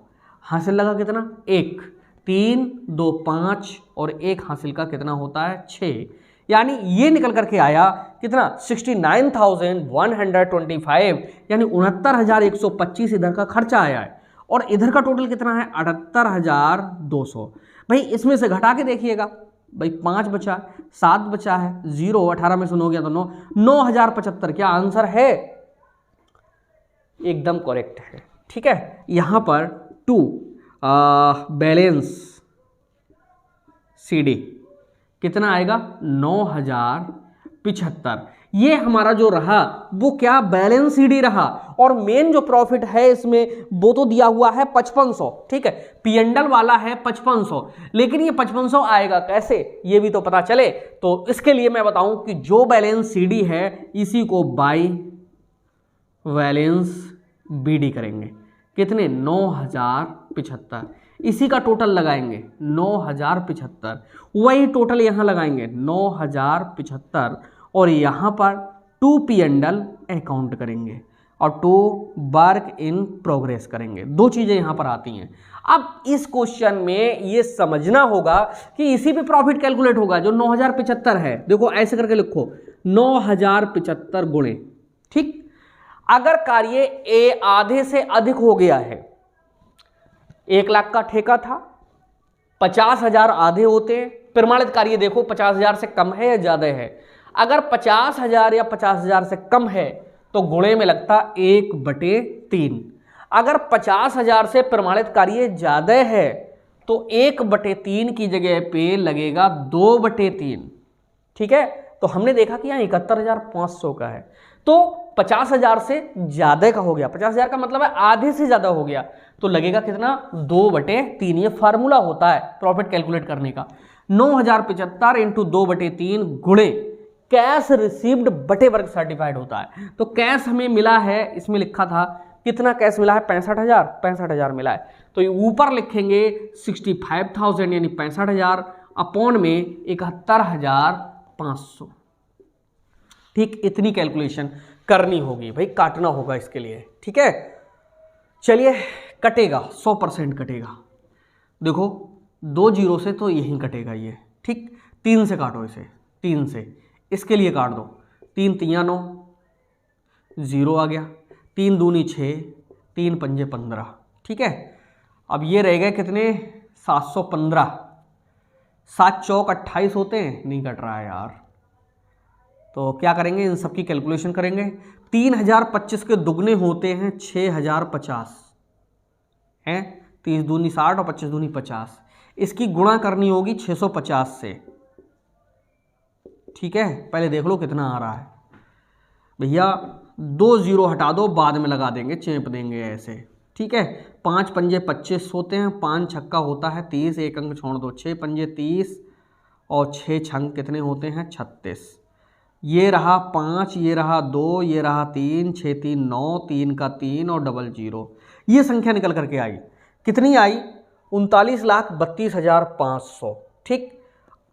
हासिल लगा कितना? 1, 3 2 5 और 1 हासिल का कितना होता है? 6। यानी ये निकल करके आया कितना? 69,125, यानी 69,125 इधर का खर्चा आया है। और इधर का टोटल कितना है? 78,200। भाई इसमें से घटा के देखिएगा, भाई 5 बचा, 7 बचा है, 0 18 में से 9 गया तो 9, 9,075। क्या आंसर है? एकदम करेक्ट है, ठीक है। यहां पर 2 बैलेंस CD कितना आएगा? 9,075। ये हमारा जो रहा वो क्या? बैलेंस CD रहा। और मेन जो प्रॉफिट है इसमें वो तो दिया हुआ है 5500, ठीक है, P&L वाला है 5500, लेकिन ये 5500 आएगा कैसे ये भी तो पता चले। तो इसके लिए मैं बताऊं कि जो बैलेंस CD है इसी को बाय बैलेंस BD करेंगे। कितने? 9,075। इसी का टोटल लगाएंगे 9,075, वही टोटल यहाँ लगाएंगे 9,075 और यहाँ पर 2 P&L अकाउंट करेंगे और 2 वर्क इन प्रोग्रेस करेंगे। 2 चीज़ें यहाँ पर आती हैं। अब इस क्वेश्चन में ये समझना होगा कि इसी पे प्रॉफिट कैलकुलेट होगा जो 9,075 है। देखो ऐसे करके लिखो 9,075 गुणे, ठीक। अगर कार्य A आधे से अधिक हो गया है, 1 लाख का ठेका था, 50,000 आधे होते हैं, प्रमाणित कार्य देखो 50,000 से कम है या ज़्यादा है। अगर 50,000 या 50,000 से कम है तो गुणे में लगता 1/3। अगर 50,000 से प्रमाणित कार्य ज़्यादा है तो 1/3 की जगह पे लगेगा 2/3, ठीक है, तो हमने देखा कि यहाँ 71,500 का है, तो 50,000 से ज़्यादा का हो गया। 50,000 का मतलब है आधे से ज़्यादा हो गया, तो लगेगा कितना, 2/3। ये फार्मूला होता है प्रॉफिट कैलकुलेट करने का। 9,075 इंटू 2/3 गुणे कैश रिसीव्ड बटे वर्क सर्टिफाइड होता है। तो कैश हमें मिला है, इसमें लिखा था कितना कैश मिला है, 65,000 मिला है। तो ये ऊपर लिखेंगे 65,000 यानी 65,000 अपॉन में 71,500। ठीक, इतनी कैलकुलेशन करनी होगी भाई, काटना होगा इसके लिए। ठीक है, चलिए कटेगा, 100% कटेगा। देखो 2 जीरो से तो यहीं कटेगा ये। ठीक, 3 से काटो इसे, 3 से इसके लिए काट दो। 3 तियां 9, 0 आ गया। 3 दूनी 6, 3 पंजे 15। ठीक है, अब ये रह गए कितने, 715। 7 चौक 28 होते हैं, नहीं कट रहा है यार। तो क्या करेंगे, इन सब की कैलकुलेशन करेंगे। 3,025 के दुगने होते हैं 6,050 हैं। 30 दूनी 60 और 25 दूनी 50। इसकी गुणा करनी होगी 650 से। ठीक है, पहले देख लो कितना आ रहा है भैया। 2 जीरो हटा दो, बाद में लगा देंगे, चेप देंगे ऐसे। ठीक है, 5 पंजे 25 होते हैं, 5 छक्का होता है 30, एक अंक छोड़ दो, 6 पंजे 30 और 6 छंक कितने होते हैं, 36। ये रहा 5, ये रहा 2, ये रहा 3, 6 3 9, 3 का 3 और डबल 0। ये संख्या निकल करके आई, कितनी आई, 39,32,500। ठीक,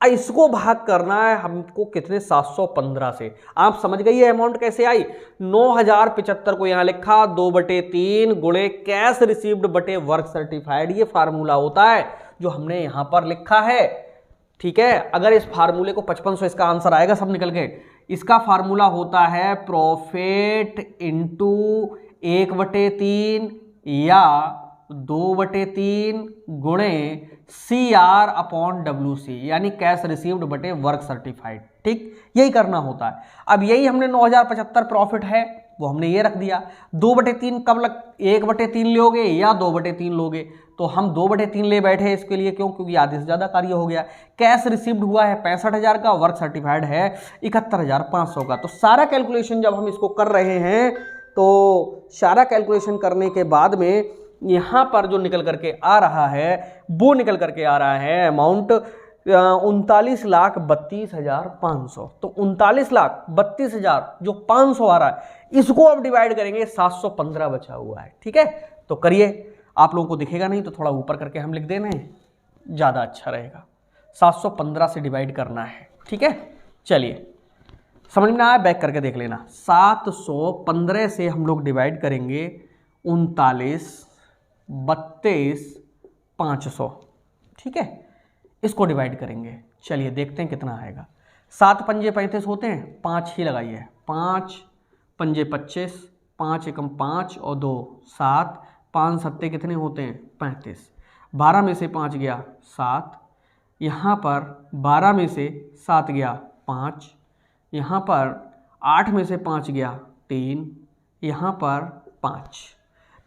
इसको भाग करना है हमको कितने, 715 से। आप समझ गई है अमाउंट कैसे आई। 9,075 को यहां लिखा, 2/3 गुणे कैश रिसीव्ड बटे वर्क सर्टिफाइड। ये फार्मूला होता है जो हमने यहां पर लिखा है। ठीक है, अगर इस फार्मूले को 5500, इसका आंसर आएगा सब निकल के। इसका फार्मूला होता है प्रॉफिट इंटू 1/3 या 2/3 गुणे CR अपॉन WC, यानी कैश रिसीव्ड बटे वर्क सर्टिफाइड। ठीक, यही करना होता है। अब यही हमने 9,075 प्रॉफिट है, वो हमने ये रख दिया। 2/3 कब 1/3 लोगे या 2/3 लोगे, तो हम 2/3 ले बैठे इसके लिए। क्यों, क्योंकि आधे से ज्यादा कार्य हो गया। कैश रिसीव्ड हुआ है 65,000 का, वर्क सर्टिफाइड है 71,500 का। तो सारा कैलकुलेशन जब हम इसको कर रहे हैं, तो सारा कैलकुलेशन करने के बाद में यहां पर जो निकल करके आ रहा है, वो निकल करके आ रहा है अमाउंट 39,32,500। तो 39,32,500 जो 500 आ रहा है, इसको अब डिवाइड करेंगे, 715 बचा हुआ है। ठीक है, तो करिए, आप लोगों को दिखेगा नहीं तो थोड़ा ऊपर करके हम लिख देना है, ज़्यादा अच्छा रहेगा। 715 से डिवाइड करना है। ठीक है, चलिए समझ में आया, बैक करके देख लेना। 715 से हम लोग डिवाइड करेंगे 39,32,500। ठीक है, इसको डिवाइड करेंगे। चलिए देखते हैं कितना आएगा। 7 पंजे 35 होते हैं, 5 ही लगाइए। 5 पंजे 25, 5 एकम 5 और 2 7, 5 सत्ते कितने होते हैं, 35। 12 में से 5 गया 7, यहाँ पर 12 में से 7 गया 5, यहाँ पर 8 में से 5 गया 3, यहाँ पर 5।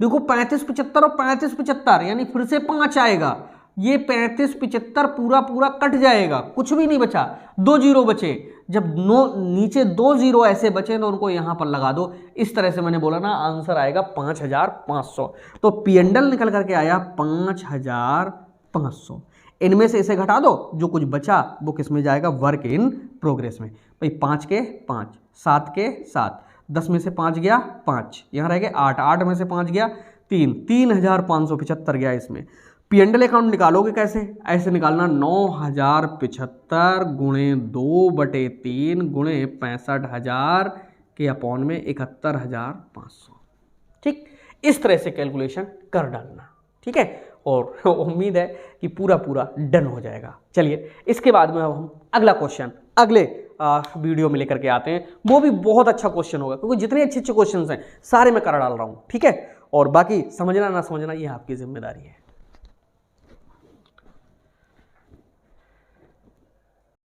देखो 35 75 और 35 75 यानी फिर से 5 आएगा। ये 35 75 पूरा पूरा कट जाएगा, कुछ भी नहीं बचा, 2 जीरो बचे। जब नीचे 2 जीरो ऐसे बचे तो उनको यहाँ पर लगा दो। इस तरह से मैंने बोला ना, आंसर आएगा 5,500। तो P&L निकल करके आया 5,500। इनमें से इसे घटा दो, जो कुछ बचा वो किस में जाएगा, वर्क इन प्रोग्रेस में। भाई 5 के 5, 7 के 7, 10 में से 5 गया 5, यहाँ रह गए 8, 8 में से 5 गया 3, 3,575 गया इसमें। P&L अकाउंट निकालोगे कैसे, ऐसे निकालना, 9,075 गुणे 2/3 गुणे 65,000 के अपॉन में 71,500। ठीक, इस तरह से कैलकुलेशन कर डालना। ठीक है, और उम्मीद है कि पूरा पूरा डन हो जाएगा। चलिए इसके बाद में अब हम अगला क्वेश्चन अगले वीडियो में लेकर के आते हैं। वो भी बहुत अच्छा क्वेश्चन होगा, क्योंकि जितने अच्छे अच्छे क्वेश्चन हैं सारे मैं करा डाल रहा हूँ। ठीक है, और बाकी समझना ना समझना ये आपकी जिम्मेदारी है।